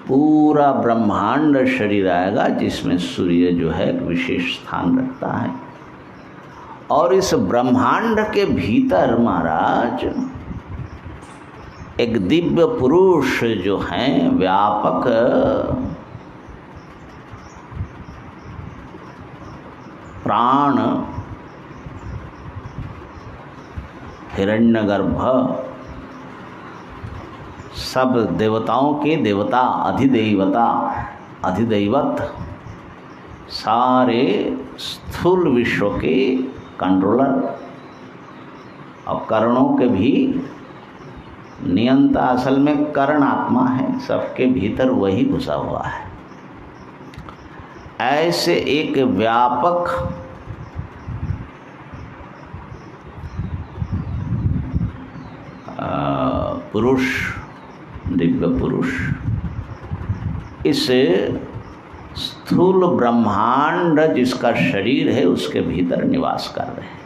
पूरा ब्रह्मांड शरीर आएगा, जिसमें सूर्य जो है एक विशेष स्थान रखता है। और इस ब्रह्मांड के भीतर महाराज एक दिव्य पुरुष जो हैं व्यापक प्राण हिरण्यगर्भ सब देवताओं के देवता अधिदैवत सारे स्थूल विश्व के कंट्रोलर और करणों के भी नियंता, असल में कर्ण आत्मा है, सबके भीतर वही घुसा हुआ है। ऐसे एक व्यापक पुरुष, दिव्य पुरुष इस स्थूल ब्रह्मांड जिसका शरीर है उसके भीतर निवास कर रहे हैं।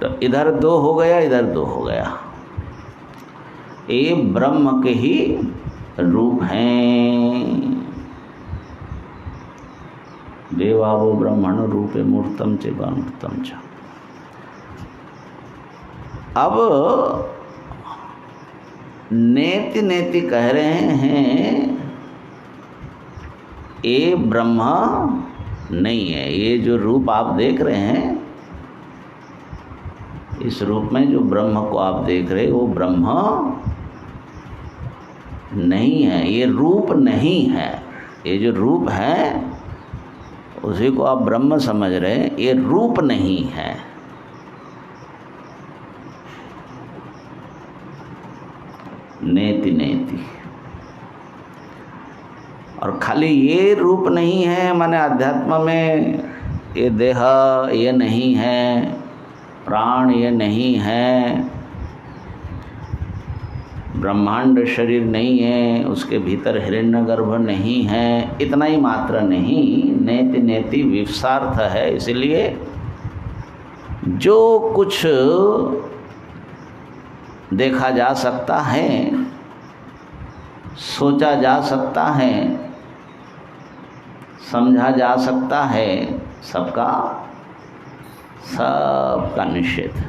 तो इधर दो हो गया, इधर दो हो गया। ये ब्रह्म के ही रूप हैं। देवावो ब्रह्मण रूपे मूर्तम च मूर्तम च। अब नेति नेति कह रहे हैं ये ब्रह्म नहीं है। ये जो रूप आप देख रहे हैं, इस रूप में जो ब्रह्म को आप देख रहे हैं वो ब्रह्म नहीं है, ये रूप नहीं है। ये जो रूप है उसी को आप ब्रह्म समझ रहे हैं, ये रूप नहीं है। नेति नेति। और खाली ये रूप नहीं है माने अध्यात्म में ये देह ये नहीं है, प्राण ये नहीं है, ब्रह्मांड शरीर नहीं है, उसके भीतर हिरण्यगर्भ नहीं है, इतना ही मात्र नहीं, नेति नेति विवसार्थ है। इसलिए जो कुछ देखा जा सकता है, सोचा जा सकता है, समझा जा सकता है, सबका निषेध।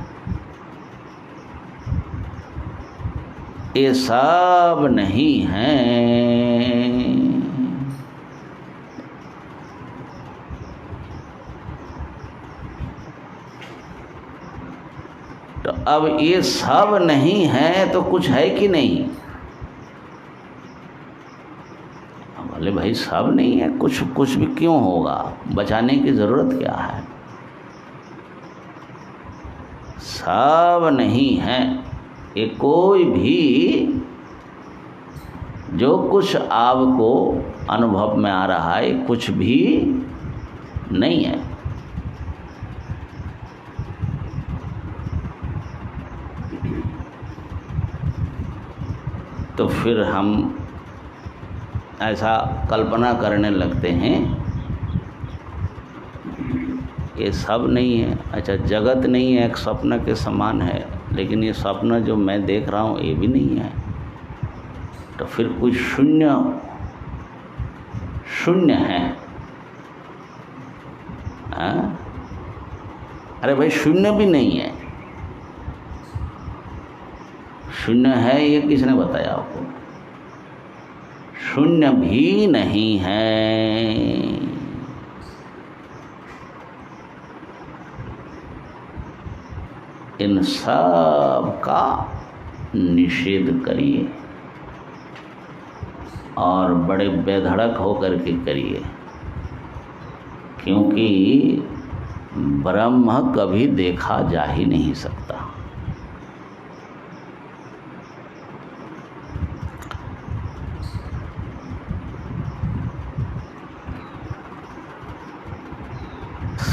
ये सब नहीं है। तो अब ये सब नहीं है तो कुछ है कि नहीं? बोले भाई सब नहीं है, कुछ भी क्यों होगा, बचाने की जरूरत क्या है? सब नहीं है। ये कोई भी जो कुछ आपको अनुभव में आ रहा है कुछ भी नहीं है। तो फिर हम ऐसा कल्पना करने लगते हैं ये सब नहीं है। अच्छा, जगत नहीं है, एक स्वप्न के समान है, लेकिन ये स्वप्न जो मैं देख रहा हूँ ये भी नहीं है। तो फिर कुछ शून्य है। अरे भाई शून्य भी नहीं है। शून्य है ये किसने बताया आपको? शून्य भी नहीं है। इन सब का निषेध करिए और बड़े बेधड़क होकर के करिए, क्योंकि ब्रह्म कभी देखा जा ही नहीं सकता।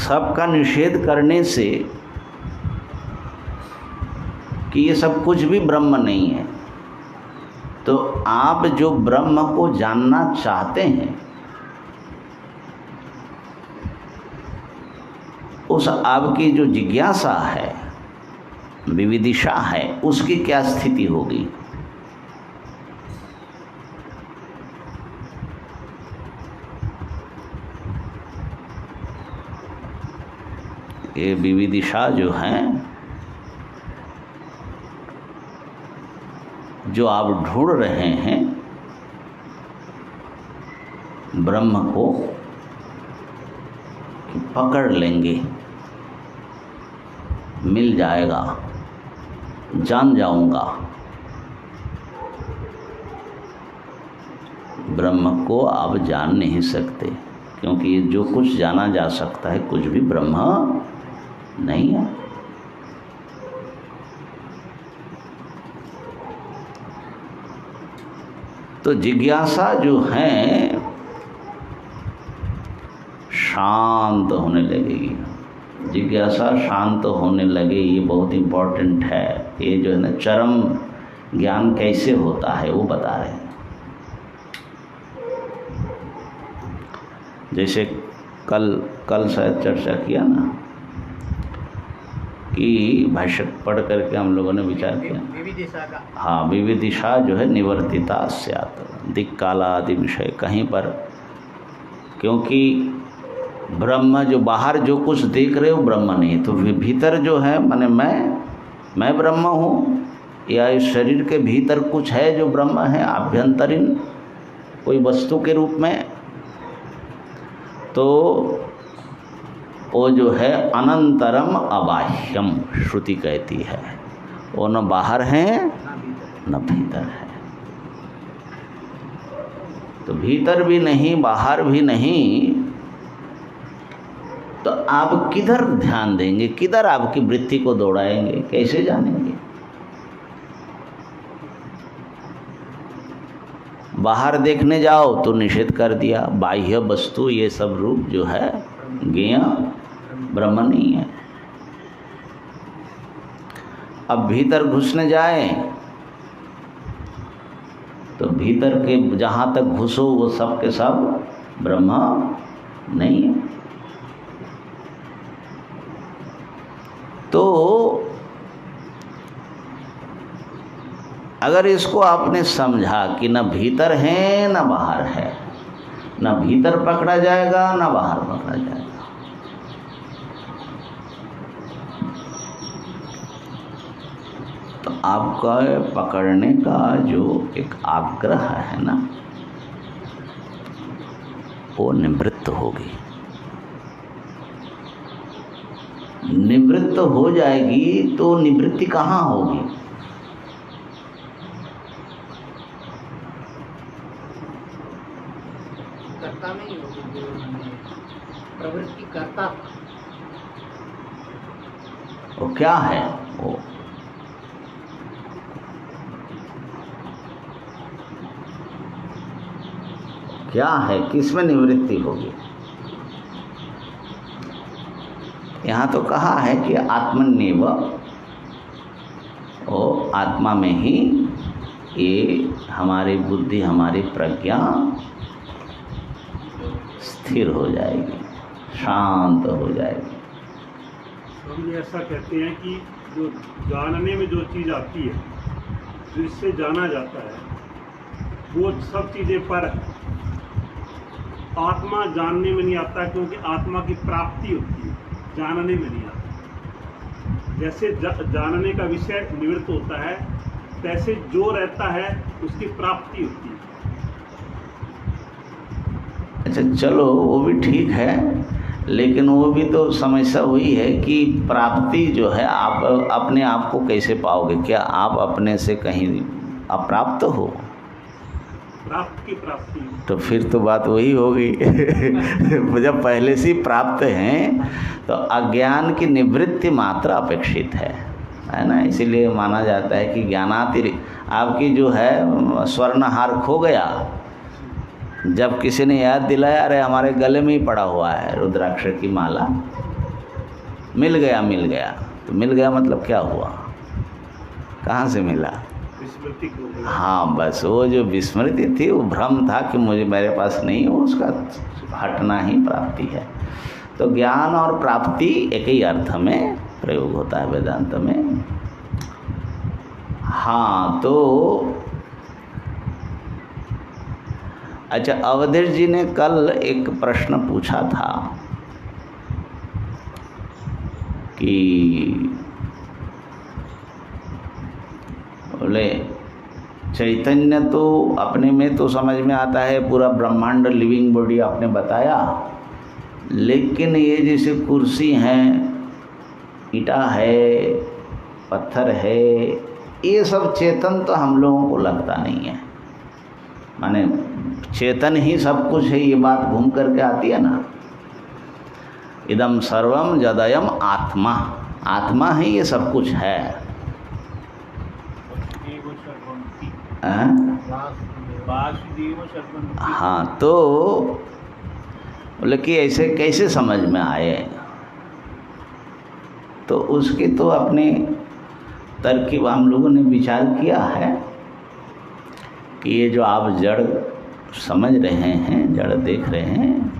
सबका निषेध करने से कि ये सब कुछ भी ब्रह्म नहीं है, तो आप जो ब्रह्म को जानना चाहते हैं उस आपकी जो जिज्ञासा है, विविदिशा है, उसकी क्या स्थिति होगी? ये विविदिशा जो हैं, जो आप ढूंढ रहे हैं ब्रह्म को, पकड़ लेंगे, मिल जाएगा, जान जाऊंगा। ब्रह्म को आप जान नहीं सकते, क्योंकि ये जो कुछ जाना जा सकता है कुछ भी ब्रह्म नहीं है। तो जिज्ञासा जो है शांत होने लगेगी। जिज्ञासा शांत होने लगे, ये बहुत इम्पोर्टेंट है। ये जो है ना चरम ज्ञान कैसे होता है वो बता रहे हैं। जैसे कल शायद चर्चा किया ना कि भाष्य पढ़ करके हम लोगों ने विचार किया, विविदिशा का, हाँ, विविदिशा जो है निवर्तिता स्यात्, दिक् काला आदि विषय कहीं पर, क्योंकि ब्रह्म जो बाहर जो कुछ देख रहे हो ब्रह्म नहीं, तो भीतर जो है माने मैं ब्रह्म हूँ, या इस शरीर के भीतर कुछ है जो ब्रह्म है आभ्यंतरीण कोई वस्तु के रूप में, तो वो जो है अनंतरम अबाह्यम श्रुति कहती है, वो न बाहर है न भीतर है। तो भीतर भी नहीं बाहर भी नहीं, तो आप किधर ध्यान देंगे, किधर आपकी वृत्ति को दौड़ाएंगे, कैसे जानेंगे? बाहर देखने जाओ तो निषेध कर दिया, बाह्य वस्तु ये सब रूप जो है ज्ञेय ब्रह्म नहीं है। अब भीतर घुसने जाए तो भीतर के जहाँ तक घुसो वो सब के सब ब्रह्म नहीं है। तो अगर इसको आपने समझा कि न भीतर है न बाहर है, न भीतर पकड़ा जाएगा न बाहर पकड़ा जाएगा, तो आपका पकड़ने का जो एक आग्रह है ना, वो निवृत्त होगी। निवृत्त हो जाएगी तो निवृत्ति कहाँ होगी? कर्ता में ही होगी, प्रवृत्ति कर्ता। वो क्या है? वो क्या है? किसमें निवृत्ति होगी? यहाँ तो कहा है कि आत्मन्येव, वो आत्मा में ही ये हमारी बुद्धि हमारी प्रज्ञा स्थिर हो जाएगी, शांत हो जाएगी। हम ऐसा कहते हैं कि जो जानने में जो चीज़ आती है, जो इससे जाना जाता है, वो सब चीज़ें पर है। आत्मा जानने में नहीं आता, क्योंकि आत्मा की प्राप्ति होती है, जानने में नहीं आता। जैसे जानने का विषय निवृत्त होता है, तैसे जो रहता है उसकी प्राप्ति होती है। अच्छा चलो वो भी ठीक है, लेकिन वो भी तो समस्या हुई है कि प्राप्ति जो है आप अपने आप को कैसे पाओगे? क्या आप अपने से कहीं अप्राप्त हो? प्राप्त की प्राप्ति, तो फिर तो बात वही होगी जब पहले से ही प्राप्त हैं तो अज्ञान की निवृत्ति मात्र अपेक्षित है ना। इसीलिए माना जाता है कि ज्ञानाति, आपकी जो है स्वर्णहार खो गया, जब किसी ने याद दिलाया अरे हमारे गले में ही पड़ा हुआ है रुद्राक्ष की माला, मिल गया। तो मिल गया मतलब क्या हुआ? कहाँ से मिला? विस्मृति को। हाँ, बस वो जो विस्मृति थी वो भ्रम था कि मुझे मेरे पास नहीं हो, उसका हटना ही प्राप्ति है। तो ज्ञान और प्राप्ति एक ही अर्थ में प्रयोग होता है वेदांत में। हाँ, तो अच्छा, अवधेश जी ने कल एक प्रश्न पूछा था कि बोले चैतन्य तो अपने में तो समझ में आता है, पूरा ब्रह्मांड लिविंग बॉडी आपने बताया, लेकिन ये जैसे कुर्सी हैं, ईटा है, पत्थर है, ये सब चेतन तो हम लोगों को लगता नहीं है। माने चेतन ही सब कुछ है, ये बात घूम करके आती है ना। इदम सर्वम जदयम आत्मा, आत्मा ही ये सब कुछ है। हाँ, तो बोले कि ऐसे कैसे समझ में आए, तो उसकी तो अपने तरकीब हम लोगों ने विचार किया है कि ये जो आप जड़ समझ रहे हैं, जड़ देख रहे हैं,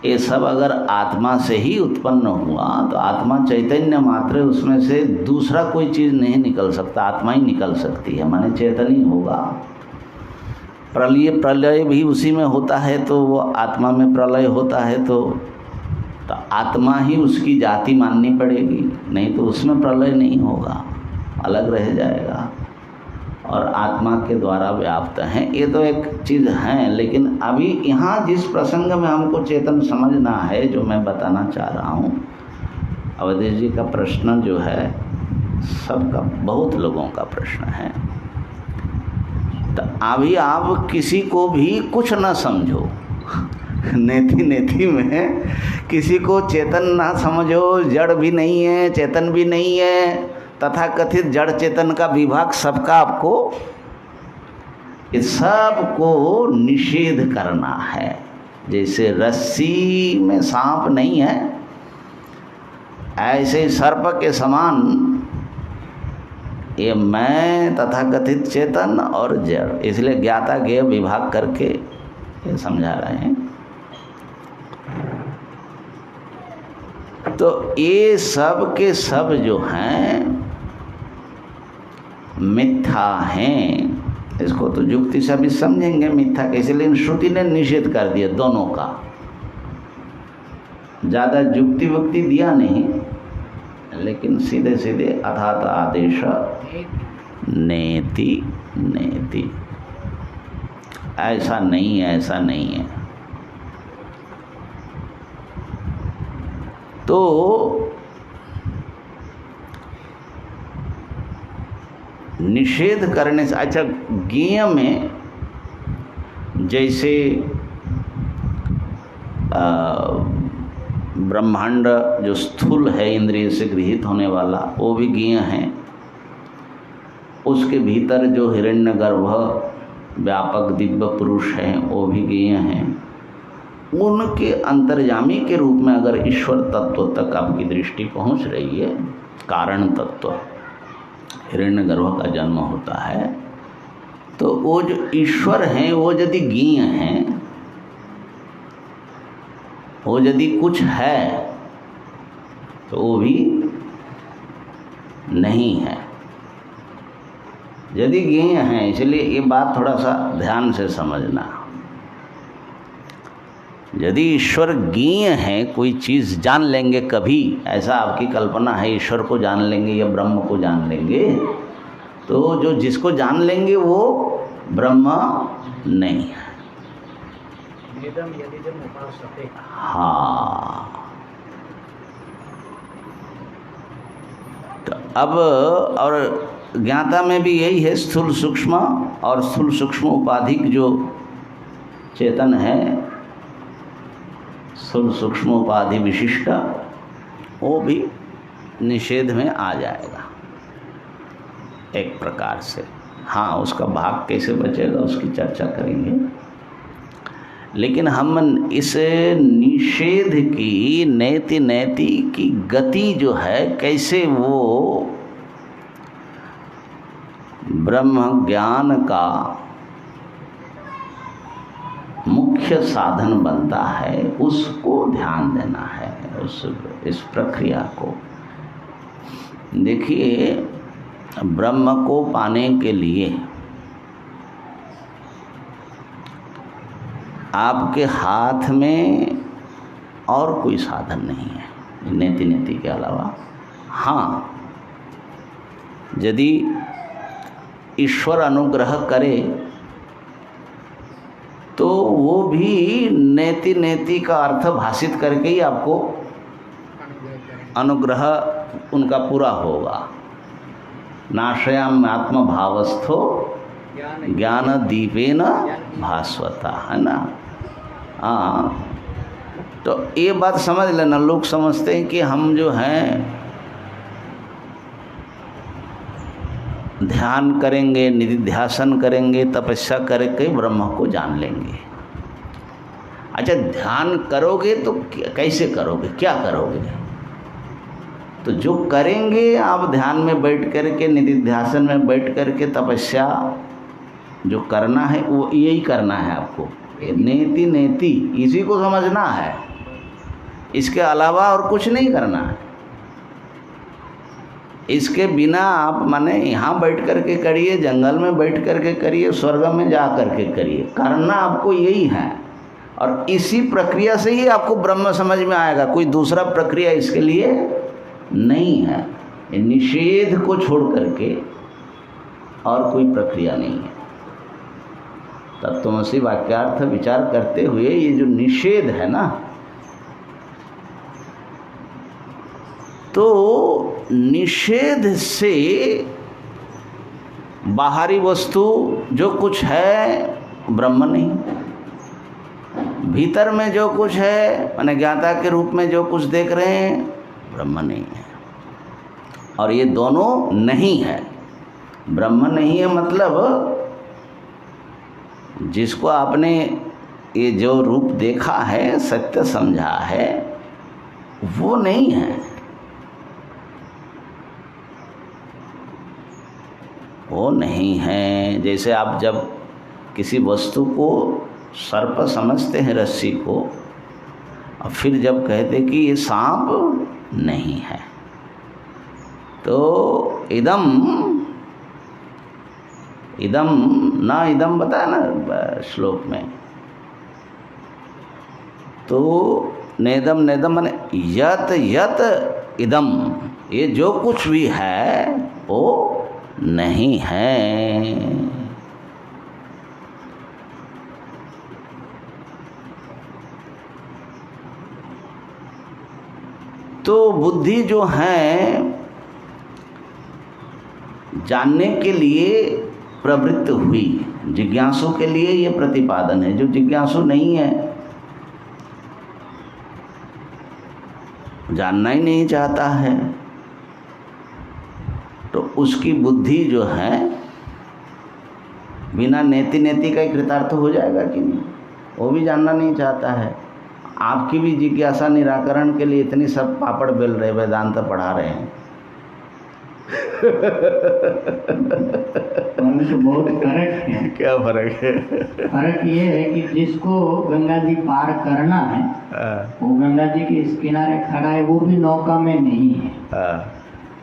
ये सब अगर आत्मा से ही उत्पन्न हुआ तो आत्मा चैतन्य मात्र, उसमें से दूसरा कोई चीज़ नहीं निकल सकता, आत्मा ही निकल सकती है, माने चेतन ही होगा। प्रलय भी उसी में होता है, तो वो आत्मा में प्रलय होता है, तो आत्मा ही उसकी जाति माननी पड़ेगी, नहीं तो उसमें प्रलय नहीं होगा, अलग रह जाएगा और आत्मा के द्वारा व्याप्त हैं। ये तो एक चीज़ है, लेकिन अभी यहाँ जिस प्रसंग में हमको चेतन समझना है, जो मैं बताना चाह रहा हूँ, अवधेश जी का प्रश्न जो है सबका, बहुत लोगों का प्रश्न है। तो अभी आप किसी को भी कुछ न समझो, नेति नेति में किसी को चेतन ना समझो, जड़ भी नहीं है, चेतन भी नहीं है, तथा कथित जड़ चेतन का विभाग सबका आपको, इस सब को निषेध करना है। जैसे रस्सी में सांप नहीं है, ऐसे सर्प के समान ये मैं तथा कथित चेतन और जड़, इसलिए ज्ञाता ज्ञेय विभाग करके ये समझा रहे हैं। तो ये सब के सब जो हैं मिथ्या हैं, इसको तो युक्ति से भी समझेंगे मिथ्या कैसे, लेकिन श्रुति ने निषेध कर दिया दोनों का, ज़्यादा युक्ति वक्ति दिया नहीं, लेकिन सीधे सीधे अथात आदेश नेति नेति, ऐसा नहीं है, ऐसा नहीं है। तो निषेध करने से, अच्छा ज्ञेय में जैसे ब्रह्मांड जो स्थूल है, इंद्रिय से गृहीत होने वाला, वो भी ज्ञेय है। उसके भीतर जो हिरण्यगर्भ व्यापक दिव्य पुरुष हैं, वो भी ज्ञेय हैं। उनके अंतर्यामी के रूप में अगर ईश्वर तत्व तक आपकी दृष्टि पहुंच रही है, कारण तत्व हिरण्यगर्भ का जन्म होता है, तो वो जो ईश्वर हैं वो यदि ज्ञेय हैं, वो यदि कुछ है तो वो भी नहीं है, यदि ज्ञेय हैं। इसलिए ये बात थोड़ा सा ध्यान से समझना। यदि ईश्वर ज्ञेय है, कोई चीज़ जान लेंगे कभी, ऐसा आपकी कल्पना है, ईश्वर को जान लेंगे या ब्रह्म को जान लेंगे, तो जो जिसको जान लेंगे वो ब्रह्म नहीं है। हाँ, तो अब और ज्ञाता में भी यही है, स्थूल सूक्ष्म और स्थूल सूक्ष्म उपाधिक जो चेतन है, स्थूल सूक्ष्म उपाधि विशिष्ट, वो भी निषेध में आ जाएगा एक प्रकार से। हाँ, उसका भाग कैसे बचेगा उसकी चर्चा करेंगे, लेकिन हम इस निषेध की नेति नेति की गति जो है, कैसे वो ब्रह्म ज्ञान का मुख्य साधन बनता है, उसको ध्यान देना है, इस प्रक्रिया को। देखिए, ब्रह्म को पाने के लिए आपके हाथ में और कोई साधन नहीं है, नेति नेति के अलावा। हाँ, यदि ईश्वर अनुग्रह करे तो वो भी नेति नेति का अर्थ भाषित करके ही आपको अनुग्रह उनका पूरा होगा। नाशयाम आत्मभावस्थो ज्ञान दीपेन भास्वता, है ना। हाँ, तो ये बात समझ लेना। लोग समझते हैं कि हम जो हैं ध्यान करेंगे, निधिध्यासन करेंगे, तपस्या करके ब्रह्म को जान लेंगे। अच्छा, ध्यान करोगे तो कैसे करोगे, क्या करोगे? तो जो करेंगे आप ध्यान में बैठ करके, निधिध्यासन में बैठ करके, तपस्या जो करना है वो यही करना है आपको। नेति नेति इसी को समझना है, इसके अलावा और कुछ नहीं करना है। इसके बिना आप माने यहाँ बैठ करके करिए, जंगल में बैठ करके करिए, स्वर्ग में जा करके करिए, करना आपको यही है। और इसी प्रक्रिया से ही आपको ब्रह्म समझ में आएगा। कोई दूसरा प्रक्रिया इसके लिए नहीं है। ये निषेध को छोड़ करके और कोई प्रक्रिया नहीं है। तत्वमसि वाक्यार्थ विचार करते हुए ये जो निषेध है ना, तो निषेध से बाहरी वस्तु जो कुछ है ब्रह्म नहीं, भीतर में जो कुछ है माने ज्ञाता के रूप में जो कुछ देख रहे हैं ब्रह्म नहीं है। और ये दोनों नहीं है। ब्रह्म नहीं है मतलब जिसको आपने ये जो रूप देखा है, सत्य समझा है, वो नहीं है, वो नहीं है। जैसे आप जब किसी वस्तु को सर्प समझते हैं, रस्सी को, और फिर जब कहते कि ये सांप नहीं है, तो इदम ना इदम बताया ना श्लोक में, तो नेदम नेदम माने यत यत इदम, ये जो कुछ भी है वो नहीं है। तो बुद्धि जो है जानने के लिए प्रवृत्त हुई, जिज्ञासु के लिए ये प्रतिपादन है। जो जिज्ञासु नहीं है, जानना ही नहीं चाहता है, तो उसकी बुद्धि जो है बिना नेति नेति का ही कृतार्थ हो जाएगा कि नहीं? वो भी जानना नहीं चाहता है। आपकी भी जिज्ञासा निराकरण के लिए इतनी सब पापड़ बेल रहे, वेदांत पढ़ा रहे हैं। तो बहुत फर्क है। क्या फर्क है? फर्क ये है कि जिसको गंगा जी पार करना है वो गंगा जी के इस किनारे खड़ा है, वो भी नौका में नहीं है।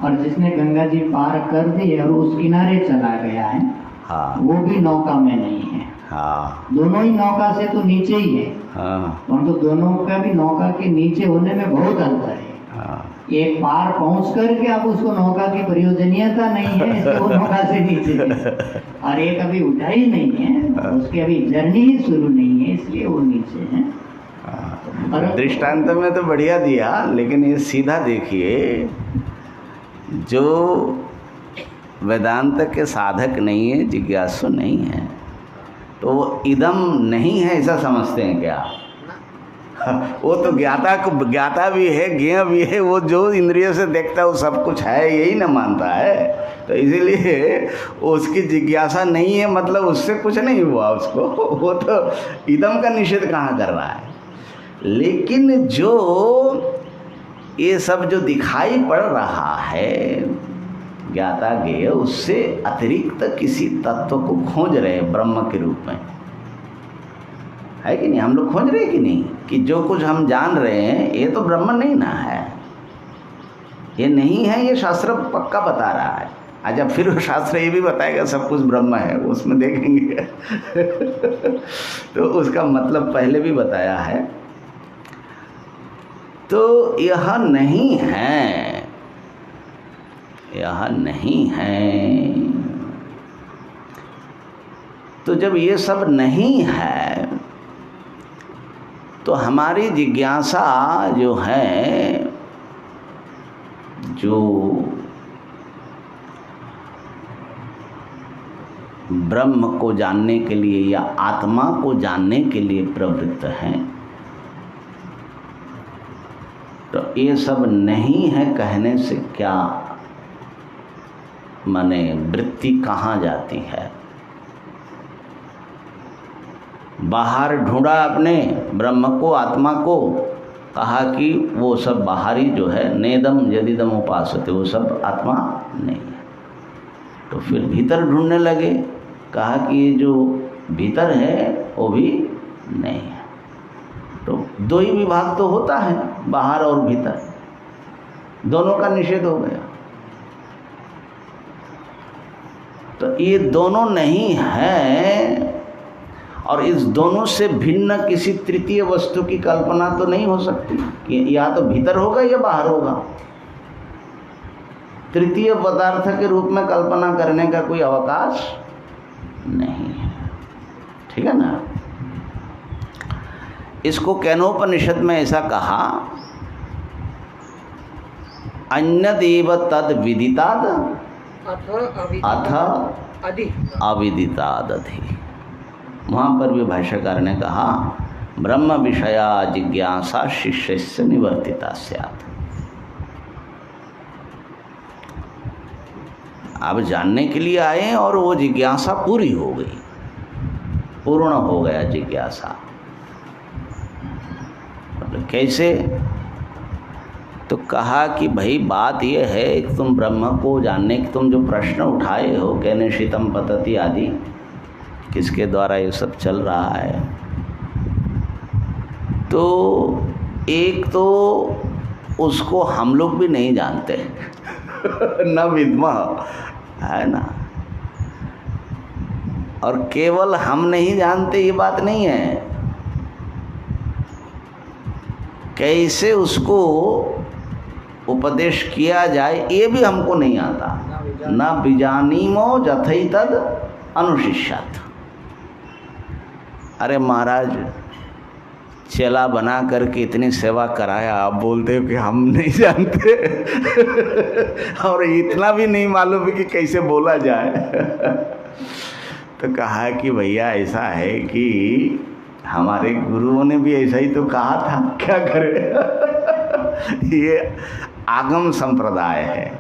और जिसने गंगा जी पार कर दी और उस किनारे चला गया है, हाँ, वो भी नौका में नहीं है। हाँ, दोनों ही नौका से तो नीचे ही है, हाँ, परंतु दोनों का भी नौका के नीचे होने में बहुत अंतर है। हाँ, एक पार पहुंच करके अब उसको नौका की प्रयोजनीयता नहीं है, इसलिए वो नौका से नीचे है। और एक अभी उठा ही नहीं है, उसकी अभी जर्नी ही शुरू नहीं है, इसलिए वो नीचे है। दृष्टांत में तो बढ़िया दिया, लेकिन ये सीधा देखिए, जो वेदांत के साधक नहीं है, जिज्ञासु नहीं है, तो वो इदम नहीं है ऐसा समझते हैं क्या? वो तो ज्ञाता भी है, ज्ञेय भी है, वो जो इंद्रिय से देखता है वो सब कुछ है, यही ना मानता है। तो इसीलिए उसकी जिज्ञासा नहीं है मतलब उससे कुछ नहीं हुआ उसको, वो तो इदम का निषेध कहाँ कर रहा है। लेकिन जो ये सब जो दिखाई पड़ रहा है ज्ञाता ज्ञेय, उससे अतिरिक्त किसी तत्व को खोज रहे हैं ब्रह्म के रूप में, है कि नहीं? हम लोग खोज रहे हैं कि नहीं, कि जो कुछ हम जान रहे हैं ये तो ब्रह्म नहीं ना है, ये नहीं है, ये शास्त्र पक्का बता रहा है। अच्छा, फिर शास्त्र ये भी बताएगा सब कुछ ब्रह्म है, उसमें देखेंगे तो उसका मतलब पहले भी बताया है। तो यह नहीं है, यह नहीं है। तो जब ये सब नहीं है तो हमारी जिज्ञासा जो है, जो ब्रह्म को जानने के लिए या आत्मा को जानने के लिए प्रवृत्त है, तो ये सब नहीं है कहने से क्या माने वृत्ति कहाँ जाती है? बाहर ढूंढा अपने ब्रह्म को, आत्मा को, कहा कि वो सब बाहरी जो है, नेदम यदिदम उपासते, वो सब आत्मा नहीं है। तो फिर भीतर ढूंढने लगे, कहा कि ये जो भीतर है वो भी नहीं है। तो दो ही विभाग तो होता है, बाहर और भीतर, दोनों का निषेध हो गया। तो ये दोनों नहीं है, और इस दोनों से भिन्न किसी तृतीय वस्तु की कल्पना तो नहीं हो सकती कि या तो भीतर होगा या बाहर होगा। तृतीय पदार्थ के रूप में कल्पना करने का कोई अवकाश नहीं है, ठीक है ना। इसको केनोपनिषद में ऐसा कहा, अन्यदेव तद विदिताद अथ अविदिताद अधि। वहाँ पर भी भाष्यकार ने कहा, ब्रह्म विषया जिज्ञासा शिष्यस्य निवर्तिता स्यात्। अब जानने के लिए आए और वो जिज्ञासा पूरी हो गई, पूर्ण हो गया जिज्ञासा। मतलब कैसे? तो कहा कि भाई बात ये है कि तुम ब्रह्म को जानने की तुम जो प्रश्न उठाए हो, कहने शीतम पतति आदि, किसके द्वारा ये सब चल रहा है, तो एक तो उसको हम लोग भी नहीं जानते न विद्मा है ना। और केवल हम नहीं जानते ये बात नहीं है, कैसे उसको उपदेश किया जाए ये भी हमको नहीं आता। न बीजानीमो जथैतद अनुशिष्यात्। अरे महाराज, चेला बना करके इतनी सेवा कराया, आप बोलते हो कि हम नहीं जानते और इतना भी नहीं मालूम है कि कैसे बोला जाए। तो कहा कि भैया ऐसा है कि हमारे गुरुओं ने भी ऐसा ही तो कहा था, क्या करें। ये आगम संप्रदाय है,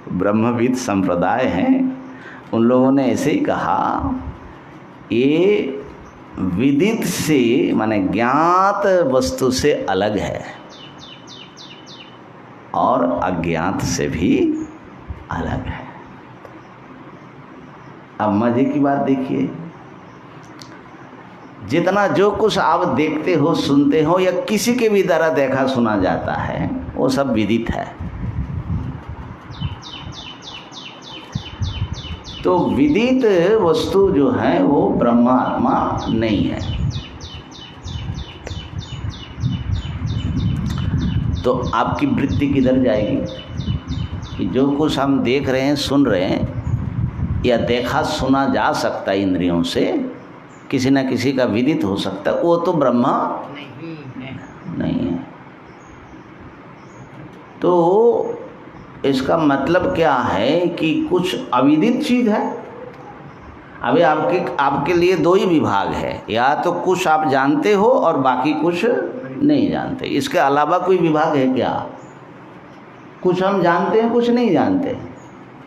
ब्रह्मविद संप्रदाय है, उन लोगों ने ऐसे ही कहा। ये विदित से माने ज्ञात वस्तु से अलग है और अज्ञात से भी अलग है। अब मजे की बात देखिए, जितना जो कुछ आप देखते हो, सुनते हो या किसी के भी द्वारा देखा सुना जाता है, वो सब विदित है। तो विदित वस्तु जो है वो ब्रह्मात्मा नहीं है। तो आपकी वृत्ति किधर जाएगी कि जो कुछ हम देख रहे हैं, सुन रहे हैं या देखा सुना जा सकता है इंद्रियों से, किसी न किसी का विदित हो सकता है, वो तो ब्रह्मा नहीं है। तो इसका मतलब क्या है कि कुछ अविदित चीज़ है। अभी आपके लिए दो ही विभाग है, या तो कुछ आप जानते हो और बाकी कुछ नहीं जानते। इसके अलावा कोई विभाग है क्या? कुछ हम जानते हैं, कुछ नहीं जानते,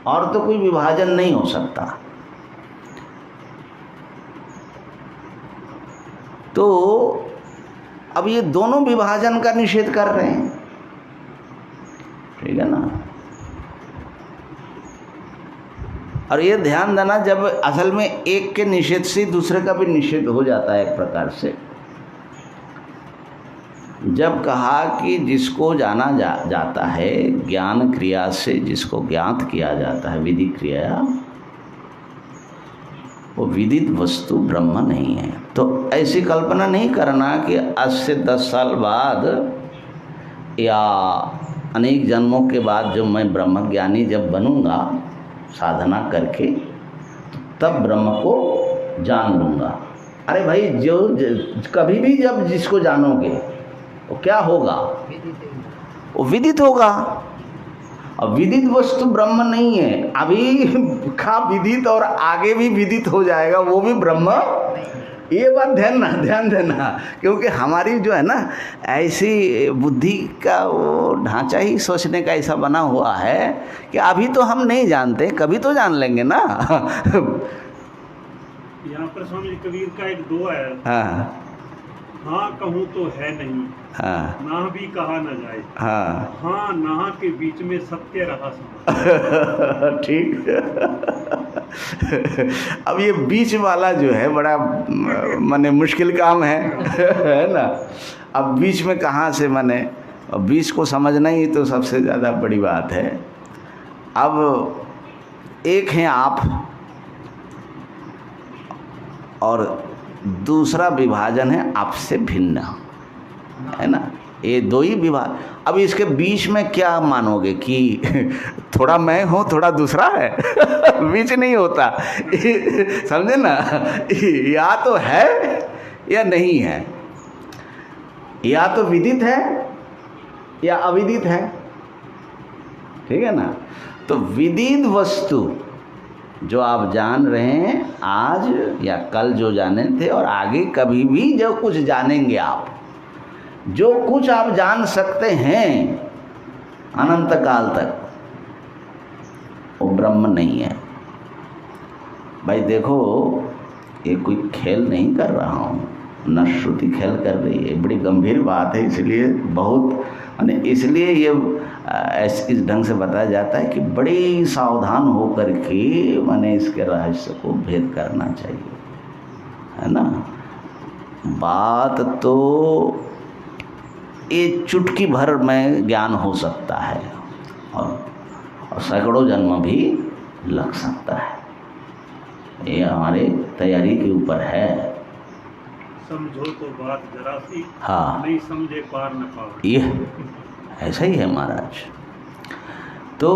और तो कोई विभाजन नहीं हो सकता। तो अब ये दोनों विभाजन का निषेध कर रहे हैं, ठीक है ना। और ये ध्यान देना, जब असल में एक के निषेध से दूसरे का भी निषेध हो जाता है एक प्रकार से। जब कहा कि जिसको जाना जाता है ज्ञान क्रिया से, जिसको ज्ञात किया जाता है विधि क्रिया, वो विदित वस्तु ब्रह्म नहीं है। तो ऐसी कल्पना नहीं करना कि आज से 10 साल बाद या अनेक जन्मों के बाद जब मैं ब्रह्मज्ञानी जब बनूंगा साधना करके, तब ब्रह्म को जान लूँगा। अरे भाई, कभी भी जब जिसको जानोगे वो क्या होगा? वो विदित होगा। और विदित वस्तु ब्रह्म नहीं है। अभी का विदित और आगे भी विदित हो जाएगा, वो भी ब्रह्म। ये बात ध्यान देना, क्योंकि हमारी जो है ना ऐसी बुद्धि का वो ढांचा ही सोचने का ऐसा बना हुआ है कि अभी तो हम नहीं जानते, कभी तो जान लेंगे ना। यहाँ पर स्वामी कबीर का एक दुआ है, हाँ हाँ कहूँ तो है नहीं, हाँ ना भी कहा न जाए, हाँ हाँ ना के बीच में सत्य रहा समा। ठीक। अब ये बीच वाला जो है बड़ा माने मुश्किल काम है ना। अब बीच में कहाँ से माने, बीच को समझना ही तो सबसे ज़्यादा बड़ी बात है। अब एक हैं आप और दूसरा विभाजन है आपसे भिन्न, है ना। ये दो ही विभाग। अब इसके बीच में क्या मानोगे कि थोड़ा मैं हूँ थोड़ा दूसरा है? बीच नहीं होता, समझे ना। या तो है या नहीं है, या तो विदित है या अविदित है, ठीक है ना। तो विदित वस्तु जो आप जान रहे हैं आज या कल जो जाने थे, और आगे कभी भी जो कुछ जानेंगे आप, जो कुछ आप जान सकते हैं अनंत काल तक, वो ब्रह्म नहीं है। भाई देखो, ये कोई खेल नहीं कर रहा हूँ, न श्रुति खेल कर रही है, बड़ी गंभीर बात है। इसलिए बहुत इसलिए ये इस ढंग से बताया जाता है कि बड़ी सावधान हो कर के माने इसके रहस्य को भेद करना चाहिए, है ना। बात तो ये चुटकी भर में ज्ञान हो सकता है और सैकड़ों जन्म भी लग सकता है। ये हमारे तैयारी के ऊपर है। समझो तो बात जरा सी, हाँ, नहीं समझे पार न पावे। ये ऐसा ही है महाराज। तो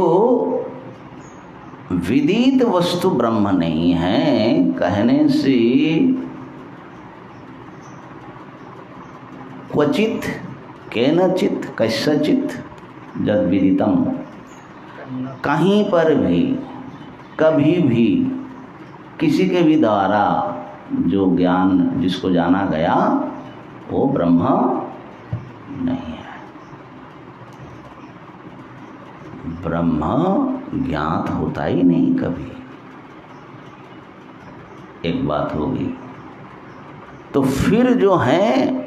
विदित वस्तु ब्रह्म नहीं है कहने से क्वचित केनचित कस्यचित जद विदितम, कहीं पर भी कभी भी किसी के भी द्वारा जो ज्ञान जिसको जाना गया वो ब्रह्म नहीं है। ब्रह्म ज्ञात होता ही नहीं कभी। एक बात होगी। तो फिर जो है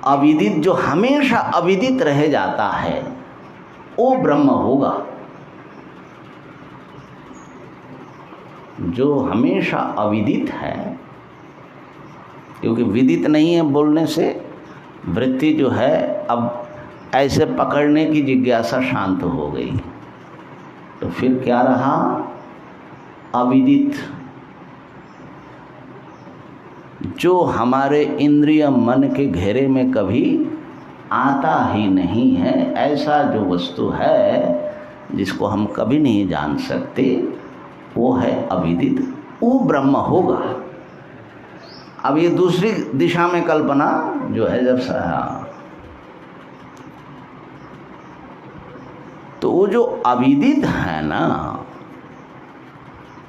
अविदित, जो हमेशा अविदित रह जाता है, वो ब्रह्म होगा। जो हमेशा अविदित है, क्योंकि विदित नहीं है बोलने से वृत्ति जो है अब ऐसे पकड़ने की जिज्ञासा शांत हो गई। तो फिर क्या रहा? अविदित, जो हमारे इंद्रिय मन के घेरे में कभी आता ही नहीं है, ऐसा जो वस्तु है जिसको हम कभी नहीं जान सकते, वो है अविदित। वो ब्रह्म होगा। अब ये दूसरी दिशा में कल्पना जो है, जब तो वो जो अविदित है ना,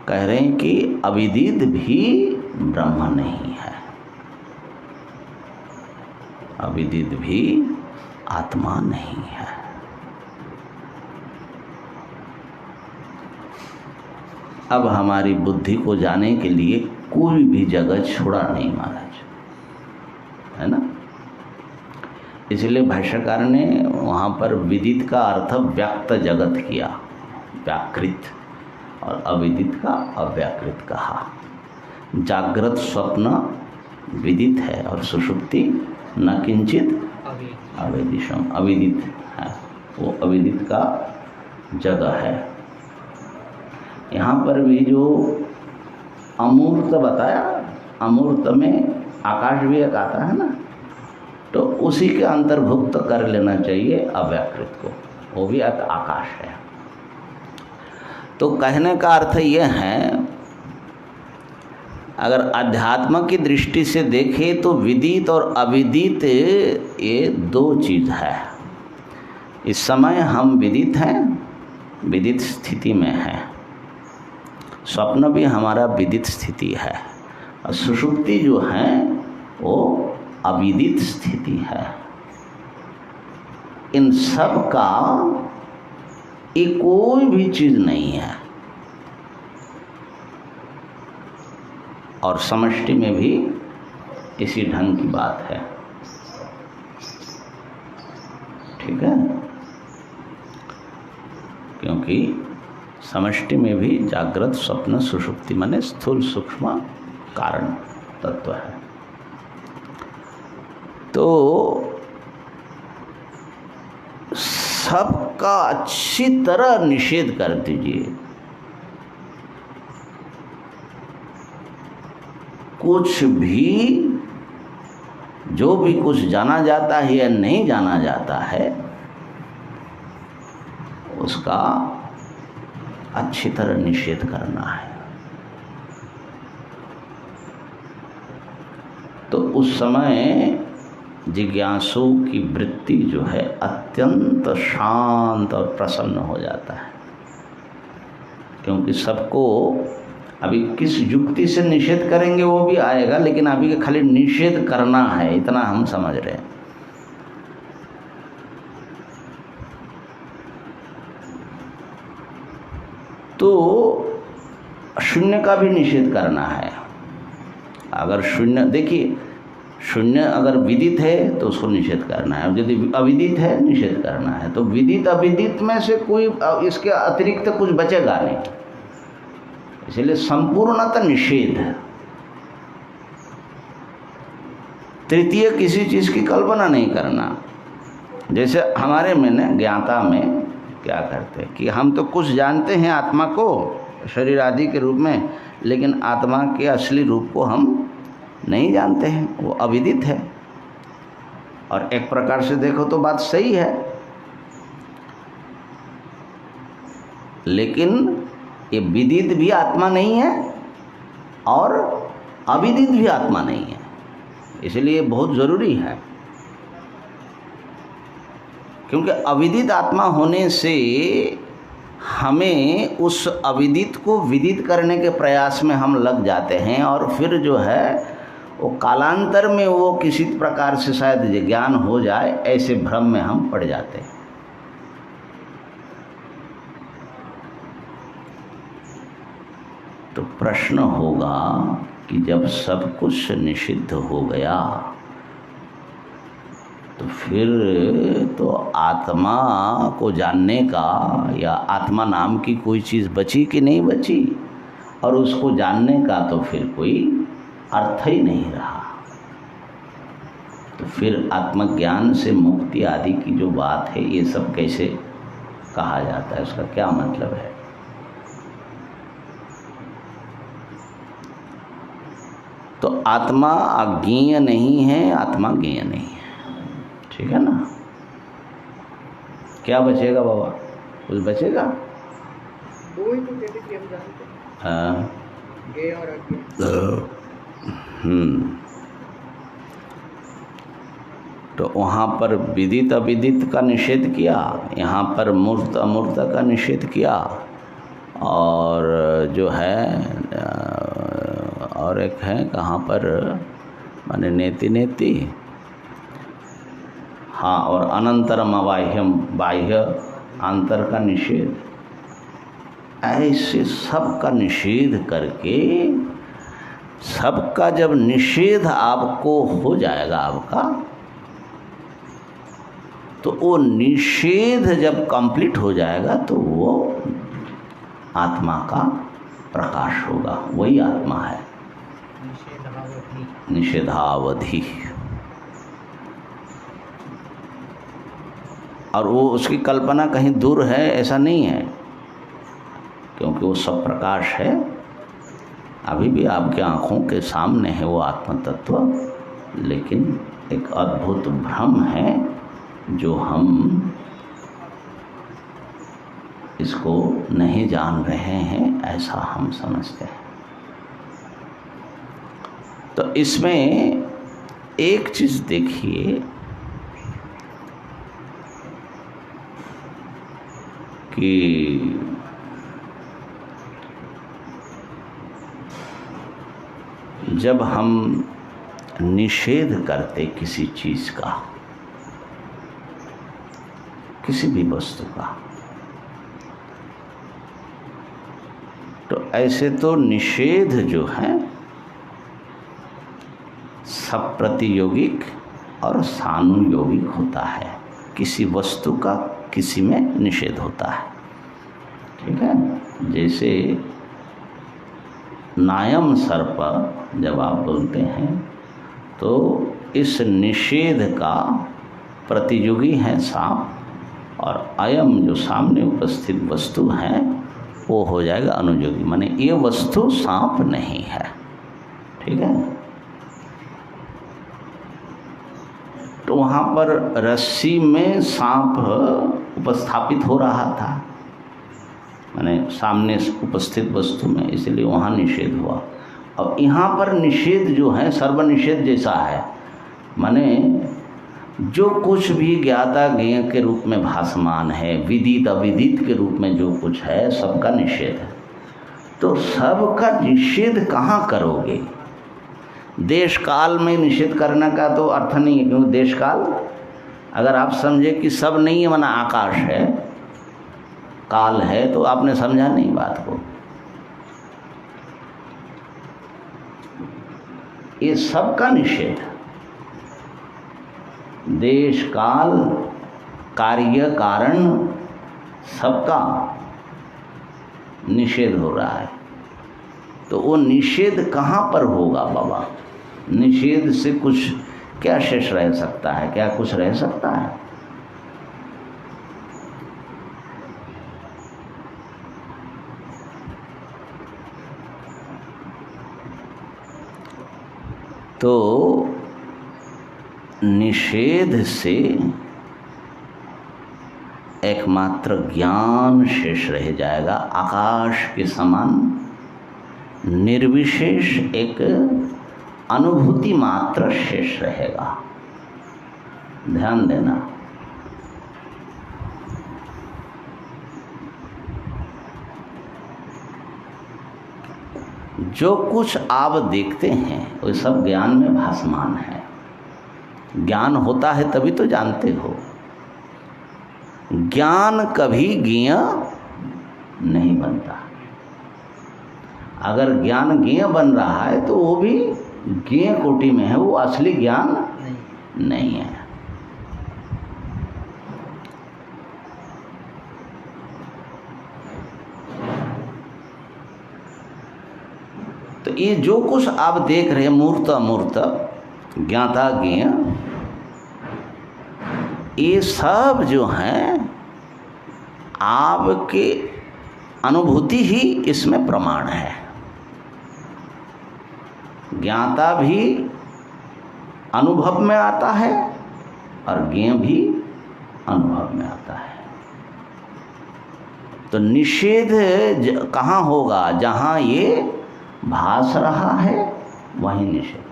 कह रहे हैं कि अविदित भी ब्रह्म नहीं है, अविदित भी आत्मा नहीं है। अब हमारी बुद्धि को जाने के लिए कोई भी जगह छोड़ा नहीं महाराज, है ना। इसलिए भाष्यकार ने वहाँ पर विदित का अर्थ व्यक्त जगत किया, व्याकृत, और अविदित का अव्याकृत कहा। जागृत स्वप्न विदित है और सुषुप्ति न किंचित अविदिशम, अविदित है, वो अविदित का जगह है। यहाँ पर भी जो अमूर्त बताया, अमूर्त में आकाश भी एक आता है ना, तो उसी के अंतर्भुक्त कर लेना चाहिए अव्याकृत को, वो भी एक आकाश है। तो कहने का अर्थ ये है, अगर अध्यात्म की दृष्टि से देखें तो विदित और अविदित ये दो चीज़ है। इस समय हम विदित हैं, विदित स्थिति में हैं, स्वप्न भी हमारा विदित स्थिति है, और सुषुप्ति जो है वो अविदित स्थिति है। इन सब का ये कोई भी चीज़ नहीं है, और समष्टि में भी इसी ढंग की बात है। ठीक है, क्योंकि समष्टि में भी जागृत स्वप्न सुषुप्ति माने स्थूल सूक्ष्म कारण तत्व है। तो सबका अच्छी तरह निषेध कर दीजिए। कुछ भी, जो भी कुछ जाना जाता है या नहीं जाना जाता है, उसका अच्छी तरह निषेध करना है। तो उस समय जिज्ञासु की वृत्ति जो है अत्यंत शांत और प्रसन्न हो जाता है, क्योंकि सबको अभी किस युक्ति से निषेध करेंगे वो भी आएगा, लेकिन अभी खाली निषेध करना है, इतना हम समझ रहे हैं। तो शून्य का भी निषेध करना है। अगर शून्य, देखिए शून्य अगर विदित है तो उसको निषेध करना है, और यदि अविदित है निषेध करना है। तो विदित अविदित में से कोई इसके अतिरिक्त कुछ बचेगा नहीं, इसलिए संपूर्णतः निषेध है। तृतीय किसी चीज़ की कल्पना नहीं करना। जैसे हमारे में न ज्ञाता में क्या करते हैं कि हम तो कुछ जानते हैं आत्मा को शरीर आदि के रूप में, लेकिन आत्मा के असली रूप को हम नहीं जानते हैं, वो अविदित है। और एक प्रकार से देखो तो बात सही है, लेकिन ये विदित भी आत्मा नहीं है और अविदित भी आत्मा नहीं है, इसलिए बहुत ज़रूरी है। क्योंकि अविदित आत्मा होने से हमें उस अविदित को विदित करने के प्रयास में हम लग जाते हैं, और फिर जो है वो कालांतर में वो किसी प्रकार से शायद ज्ञान हो जाए, ऐसे भ्रम में हम पड़ जाते हैं। तो प्रश्न होगा कि जब सब कुछ निषिद्ध हो गया तो फिर तो आत्मा को जानने का या आत्मा नाम की कोई चीज़ बची कि नहीं बची, और उसको जानने का तो फिर कोई अर्थ ही नहीं रहा। तो फिर आत्मज्ञान से मुक्ति आदि की जो बात है, ये सब कैसे कहा जाता है, उसका क्या मतलब है? तो आत्मा अज्ञेय नहीं है, आत्मा ज्ञेय नहीं है। ठीक है ना? क्या बचेगा बाबा? कुछ बचेगा? दो ही तो कहते कि हम जानते हैं। हाँ, ज्ञेय और अज्ञेय। तो वहाँ पर विदित अविदित का निषेध किया, यहाँ पर मूर्त अमूर्त का निषेध किया, और जो है और एक है कहाँ पर माने नेति नेति, हाँ, और अनंतरम अबाह्यम, बाह्य आंतर का निषेध। ऐसे सब का निषेध करके, सबका जब निषेध आपको हो जाएगा आपका, तो वो निषेध जब कंप्लीट हो जाएगा तो वो आत्मा का प्रकाश होगा, वही आत्मा है। निषेधावधि। और वो उसकी कल्पना कहीं दूर है ऐसा नहीं है, क्योंकि वो सब प्रकाश है, अभी भी आपके आँखों के सामने है वो आत्म तत्व, लेकिन एक अद्भुत भ्रम है जो हम इसको नहीं जान रहे हैं, ऐसा हम समझते हैं। तो इसमें एक चीज़ देखिए कि जब हम निषेध करते किसी चीज़ का, किसी भी वस्तु का, तो ऐसे तो निषेध जो है सब प्रतियोगिक और सानुयोगिक होता है। किसी वस्तु का किसी में निषेध होता है, ठीक है। जैसे नायम सर्प जब आप बोलते हैं तो इस निषेध का प्रतियोगी है सांप, और अयम जो सामने उपस्थित वस्तु है वो हो जाएगा अनुयोगी, माने ये वस्तु सांप नहीं है, ठीक है। तो वहाँ पर रस्सी में सांप उपस्थापित हो रहा था, माने सामने उपस्थित वस्तु में, इसलिए वहाँ निषेध हुआ। और यहाँ पर निषेध जो है सर्वनिषेध जैसा है, माने जो कुछ भी ज्ञाता ज्ञेय के रूप में भासमान है, विदित अविदित के रूप में जो कुछ है, सबका निषेध है। तो सबका निषेध कहाँ करोगे? देश काल में निषेध करने का तो अर्थ नहीं है, क्योंकि देश काल अगर आप समझे कि सब नहीं है, माना आकाश है, काल है, तो आपने समझा नहीं बात को। ये सबका निषेध, देश काल कार्य कारण सबका निषेध हो रहा है। तो वो निषेध कहाँ पर होगा बाबा? निषेध से कुछ क्या शेष रह सकता है? क्या कुछ रह सकता है? तो निषेध से एकमात्र ज्ञान शेष रह जाएगा, आकाश के समान निर्विशेष एक अनुभूति मात्र शेष रहेगा। ध्यान देना, जो कुछ आप देखते हैं वो सब ज्ञान में भासमान है। ज्ञान होता है तभी तो जानते हो। ज्ञान कभी ज्ञेय नहीं बनता। अगर ज्ञान ज्ञेय बन रहा है तो वो भी ज्ञेय कोटि में है, वो असली ज्ञान नहीं है। तो ये जो कुछ आप देख रहे हैं, मूर्त अमूर्त, ज्ञाता ज्ञेय, ये सब जो हैं आपके अनुभूति ही इसमें प्रमाण है। ज्ञाता भी अनुभव में आता है और ज्ञेय भी अनुभव में आता है। तो निषेध कहाँ होगा? जहाँ ये भास रहा है वहीं निषेध।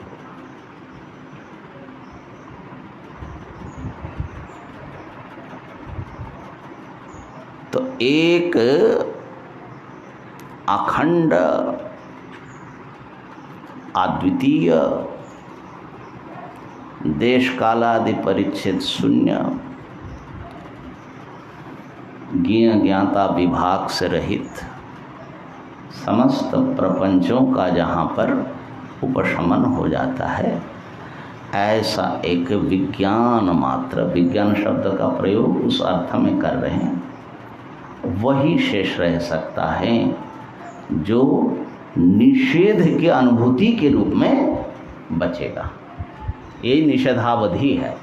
तो एक अखंड अद्वितीय देश कालादि परिच्छेद शून्य ज्ञेय ज्ञाता विभाग से रहित समस्त प्रपंचों का जहाँ पर उपशमन हो जाता है, ऐसा एक विज्ञान मात्र, विज्ञान शब्द का प्रयोग उस अर्थ में कर रहे हैं, वही शेष रह सकता है जो निषेध की अनुभूति के रूप में बचेगा। यही निषेधावधि है।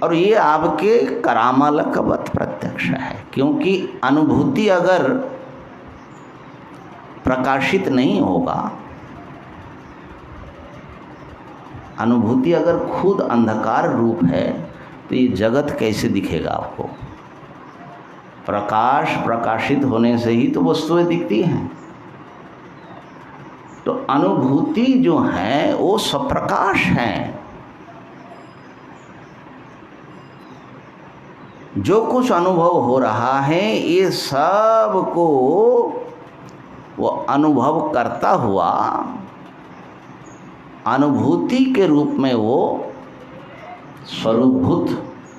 और ये आपके करामालकवत प्रत्यक्ष है, क्योंकि अनुभूति अगर प्रकाशित नहीं होगा अनुभूति अगर खुद अंधकार रूप है तो ये जगत कैसे दिखेगा आपको? प्रकाश प्रकाशित होने से ही तो वस्तुएं दिखती हैं। तो अनुभूति जो है वो स्वप्रकाश है। जो कुछ अनुभव हो रहा है ये सब को वो अनुभव करता हुआ अनुभूति के रूप में वो स्वरूपभूत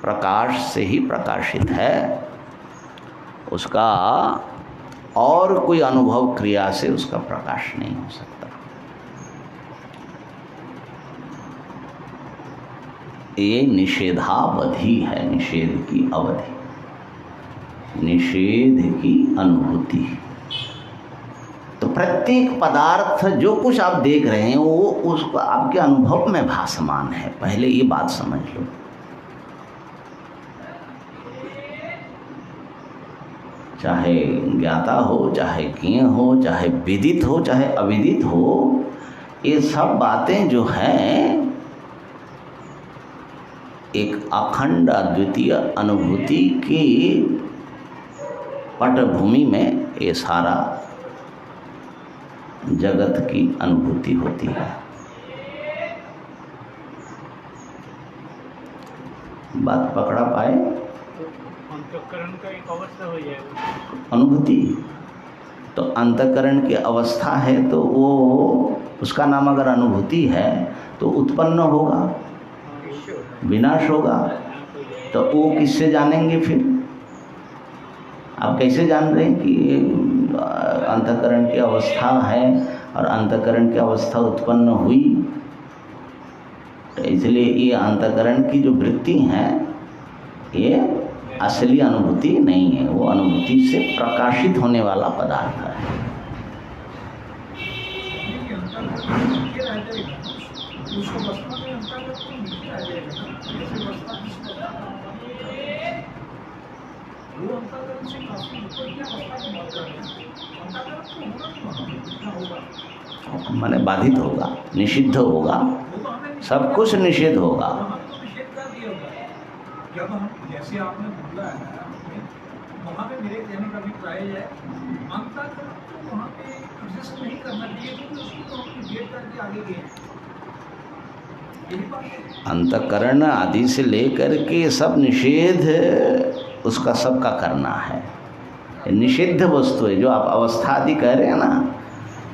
प्रकाश से ही प्रकाशित है। उसका और कोई अनुभव क्रिया से उसका प्रकाश नहीं हो सकता। ये निषेधावधि है, निषेध की अवधि, निषेध की अनुभूति। तो प्रत्येक पदार्थ जो कुछ आप देख रहे हैं वो उसको आपके अनुभव में भासमान है। पहले ये बात समझ लो। चाहे ज्ञाता हो, चाहे ज्ञेय हो, चाहे विदित हो, चाहे अविदित हो, ये सब बातें जो हैं एक अखंड अद्वितीय अनुभूति की पटभूमि में ये सारा जगत की अनुभूति होती है। बात पकड़ा पाए? अंतःकरण का एक अवस्था हो जाएगा अनुभूति तो अंतःकरण की अवस्था है, तो वो उसका नाम अगर अनुभूति है तो उत्पन्न होगा, विनाश होगा। तो वो किससे जानेंगे फिर? आप कैसे जान रहे हैं कि अंतःकरण की अवस्था है और अंतःकरण की अवस्था उत्पन्न हुई? तो इसलिए ये अंतःकरण की जो वृत्ति हैं ये असली अनुभूति नहीं है, वो अनुभूति से प्रकाशित होने वाला पदार्थ है। माने बाधित होगा, निषिद्ध होगा, सब कुछ निषेध होगा। जब हम जैसे आपने बोला है वहाँ पे मेरे कहने का अभिप्राय है अंतःकरण तो वहाँ पे एग्जिस्ट नहीं करना चाहिए, क्योंकि उसको तो हम निषेध करके आगे गए। अंतःकरण आदि से लेकर के सब निषेध उसका सबका करना है। निषिद्ध वस्तु है जो आप अवस्था आदि कह रहे हैं ना,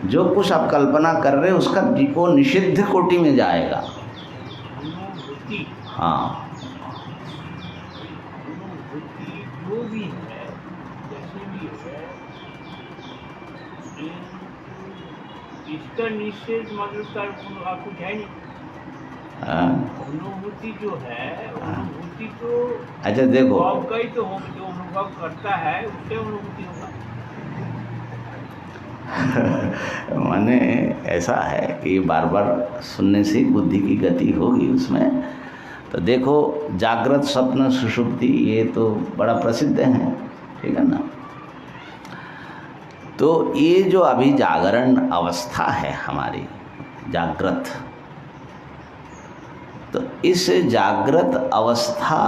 जो कुछ आप कल्पना कर रहे हैं उसका वो निषिद्ध कोटि में जाएगा। हाँ, जो भी है जैसे भी है इसका निषेध मतलब आपको है नहीं। अनुभूति जो है अनुभूति तो अच्छा देखो आपका ही तो हो, जो अनुभव करता है उससे अनुभूति होगा। माने ऐसा है कि बार बार सुनने से बुद्धि की गति होगी उसमें। तो देखो जागृत स्वप्न सुषुप्ति ये तो बड़ा प्रसिद्ध है, ठीक है ना। तो ये जो अभी जागरण अवस्था है हमारी जागृत, तो इस जागृत अवस्था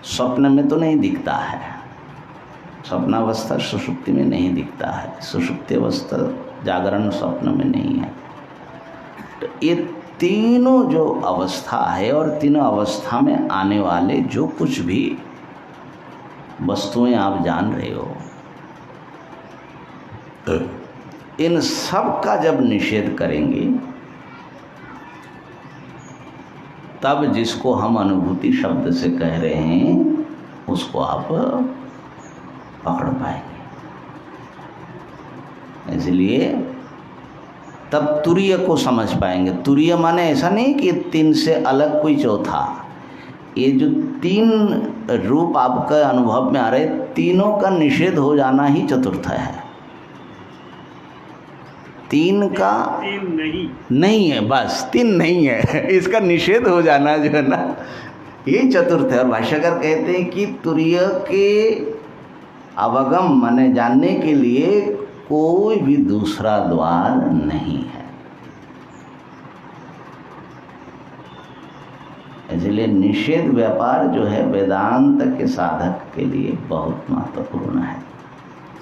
स्वप्न में तो नहीं दिखता है, स्वप्नावस्था सुषुप्ति में नहीं दिखता है, सुषुप्ति अवस्था जागरण स्वप्न में नहीं है। तो ये तीनों जो अवस्था है और तीनों अवस्था में आने वाले जो कुछ भी वस्तुएं आप जान रहे हो, इन सब का जब निषेध करेंगे तब जिसको हम अनुभूति शब्द से कह रहे हैं उसको आप पकड़ पाएंगे। इसलिए तब तुरीय को समझ पाएंगे। तुरीय माने ऐसा नहीं कि तीन से अलग कोई चौथा, ये जो तीन रूप आपका अनुभव में आ रहे तीनों का निषेध हो जाना ही चतुर्थ है। तीन का तीन नहीं है, बस तीन नहीं है, इसका निषेध हो जाना जो है ना ये चतुर्थ है। और भाष्यकार कहते हैं कि तुरीय के अवगम माने जानने के लिए कोई भी दूसरा द्वार नहीं है। इसलिए निषेध व्यापार जो है वेदांत के साधक के लिए बहुत महत्वपूर्ण है।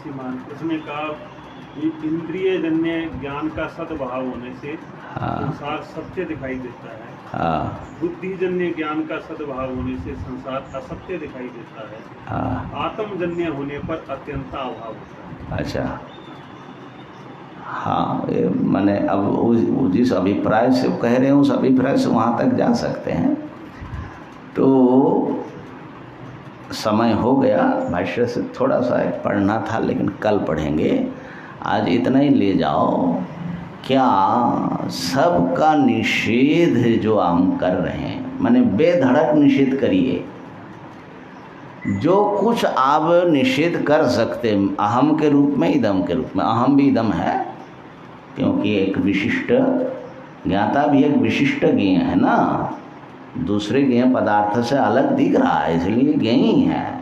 श्रीमान, इसमें कहा कि इंद्रिय जन्य ज्ञान का सद्भाव होने से संसार सत्य दिखाई देता है। हाँ बुद्धिजन्य ज्ञान का सद्भाव होने से संसार असत्य दिखाई देता है। हाँ। आत्मजन्य होने पर अत्यंता अभाव होता है। अच्छा, हाँ, मैंने अब जिस अभिप्राय से कह रहे हैं उस अभिप्राय से वहाँ तक जा सकते हैं। तो समय हो गया, भाष्य से थोड़ा सा पढ़ना था लेकिन कल पढ़ेंगे। आज इतना ही ले जाओ। क्या सबका निषेध जो हम कर रहे हैं, माने बेधड़क निषेध करिए। जो कुछ आप निषेध कर सकते, अहम के रूप में, इदम के रूप में। अहम भी इदम है, क्योंकि एक विशिष्ट ज्ञाता भी एक विशिष्ट ज्ञेय है ना, दूसरे ज्ञेय पदार्थ से अलग दिख रहा है, इसलिए ज्ञेय ही है।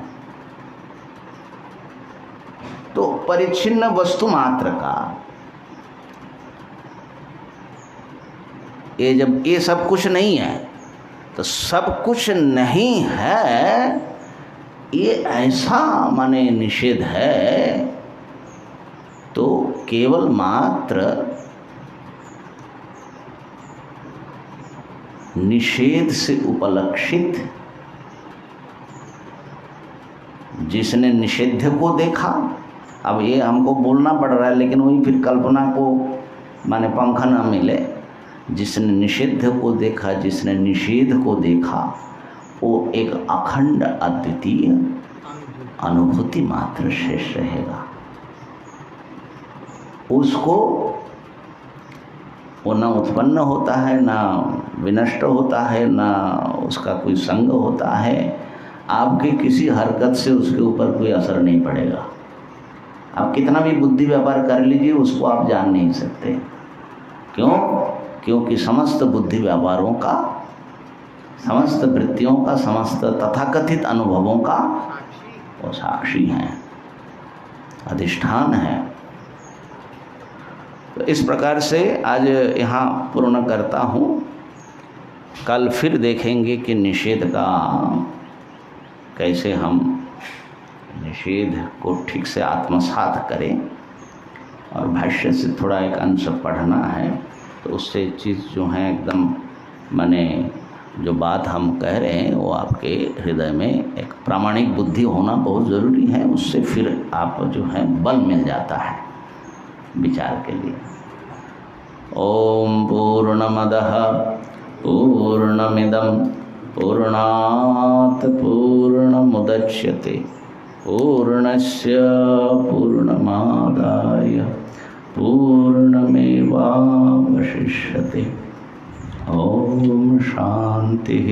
तो परिच्छिन्न वस्तु मात्र का ये जब ये सब कुछ नहीं है, तो सब कुछ नहीं है ये ऐसा माने निषेध है, तो केवल मात्र निषेध से उपलक्षित जिसने निषेध को देखा, अब ये हमको बोलना पड़ रहा है लेकिन वही फिर कल्पना को माने पंखा ना मिले। जिसने निषेध को देखा, जिसने निषेध को देखा, वो एक अखंड अद्वितीय अनुभूति मात्र शेष रहेगा। उसको वो न उत्पन्न होता है, ना विनष्ट होता है, ना उसका कोई संग होता है। आपकी किसी हरकत से उसके ऊपर कोई असर नहीं पड़ेगा। आप कितना भी बुद्धि व्यापार कर लीजिए, उसको आप जान नहीं सकते। क्यों? क्योंकि समस्त बुद्धि व्यापारों का, समस्त वृत्तियों का, समस्त तथाकथित अनुभवों का वो साक्षी हैं, अधिष्ठान है। तो इस प्रकार से आज यहाँ पूर्ण करता हूँ। कल फिर देखेंगे कि निषेध का कैसे हम निषेध को ठीक से आत्मसात करें, और भाष्य से थोड़ा एक अंश पढ़ना है, तो उससे चीज़ जो है एकदम माने जो बात हम कह रहे हैं वो आपके हृदय में एक प्रामाणिक बुद्धि होना बहुत ज़रूरी है। उससे फिर आप जो है बल मिल जाता है विचार के लिए। ओम पूर्णमदः पूर्णमिदं पूर्णात् पूर्णमुदच्यते पूर्णस्य पूर्णमादाय पूर्णमेवावशिष्यते। ओम शांतिः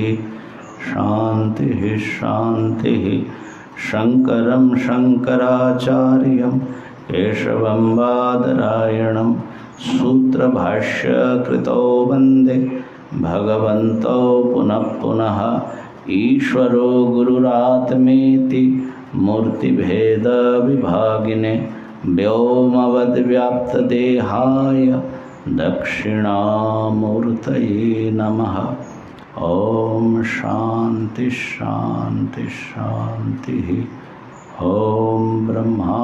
शांतिः शांतिः। शंकरं शंकराचार्यं केशवं बादरायणं सूत्रभाष्यकृतौ वन्दे भगवन्तौ पुनः पुनः। ईश्वरो गुरुरात्मेति मूर्तिभेदविभागिने व्योमवद्व्याप्तदेहाय दक्षिणामूर्तये नमः। ओम शांति शांति शांति। ओम ब्रह्मार्पणमस्तु।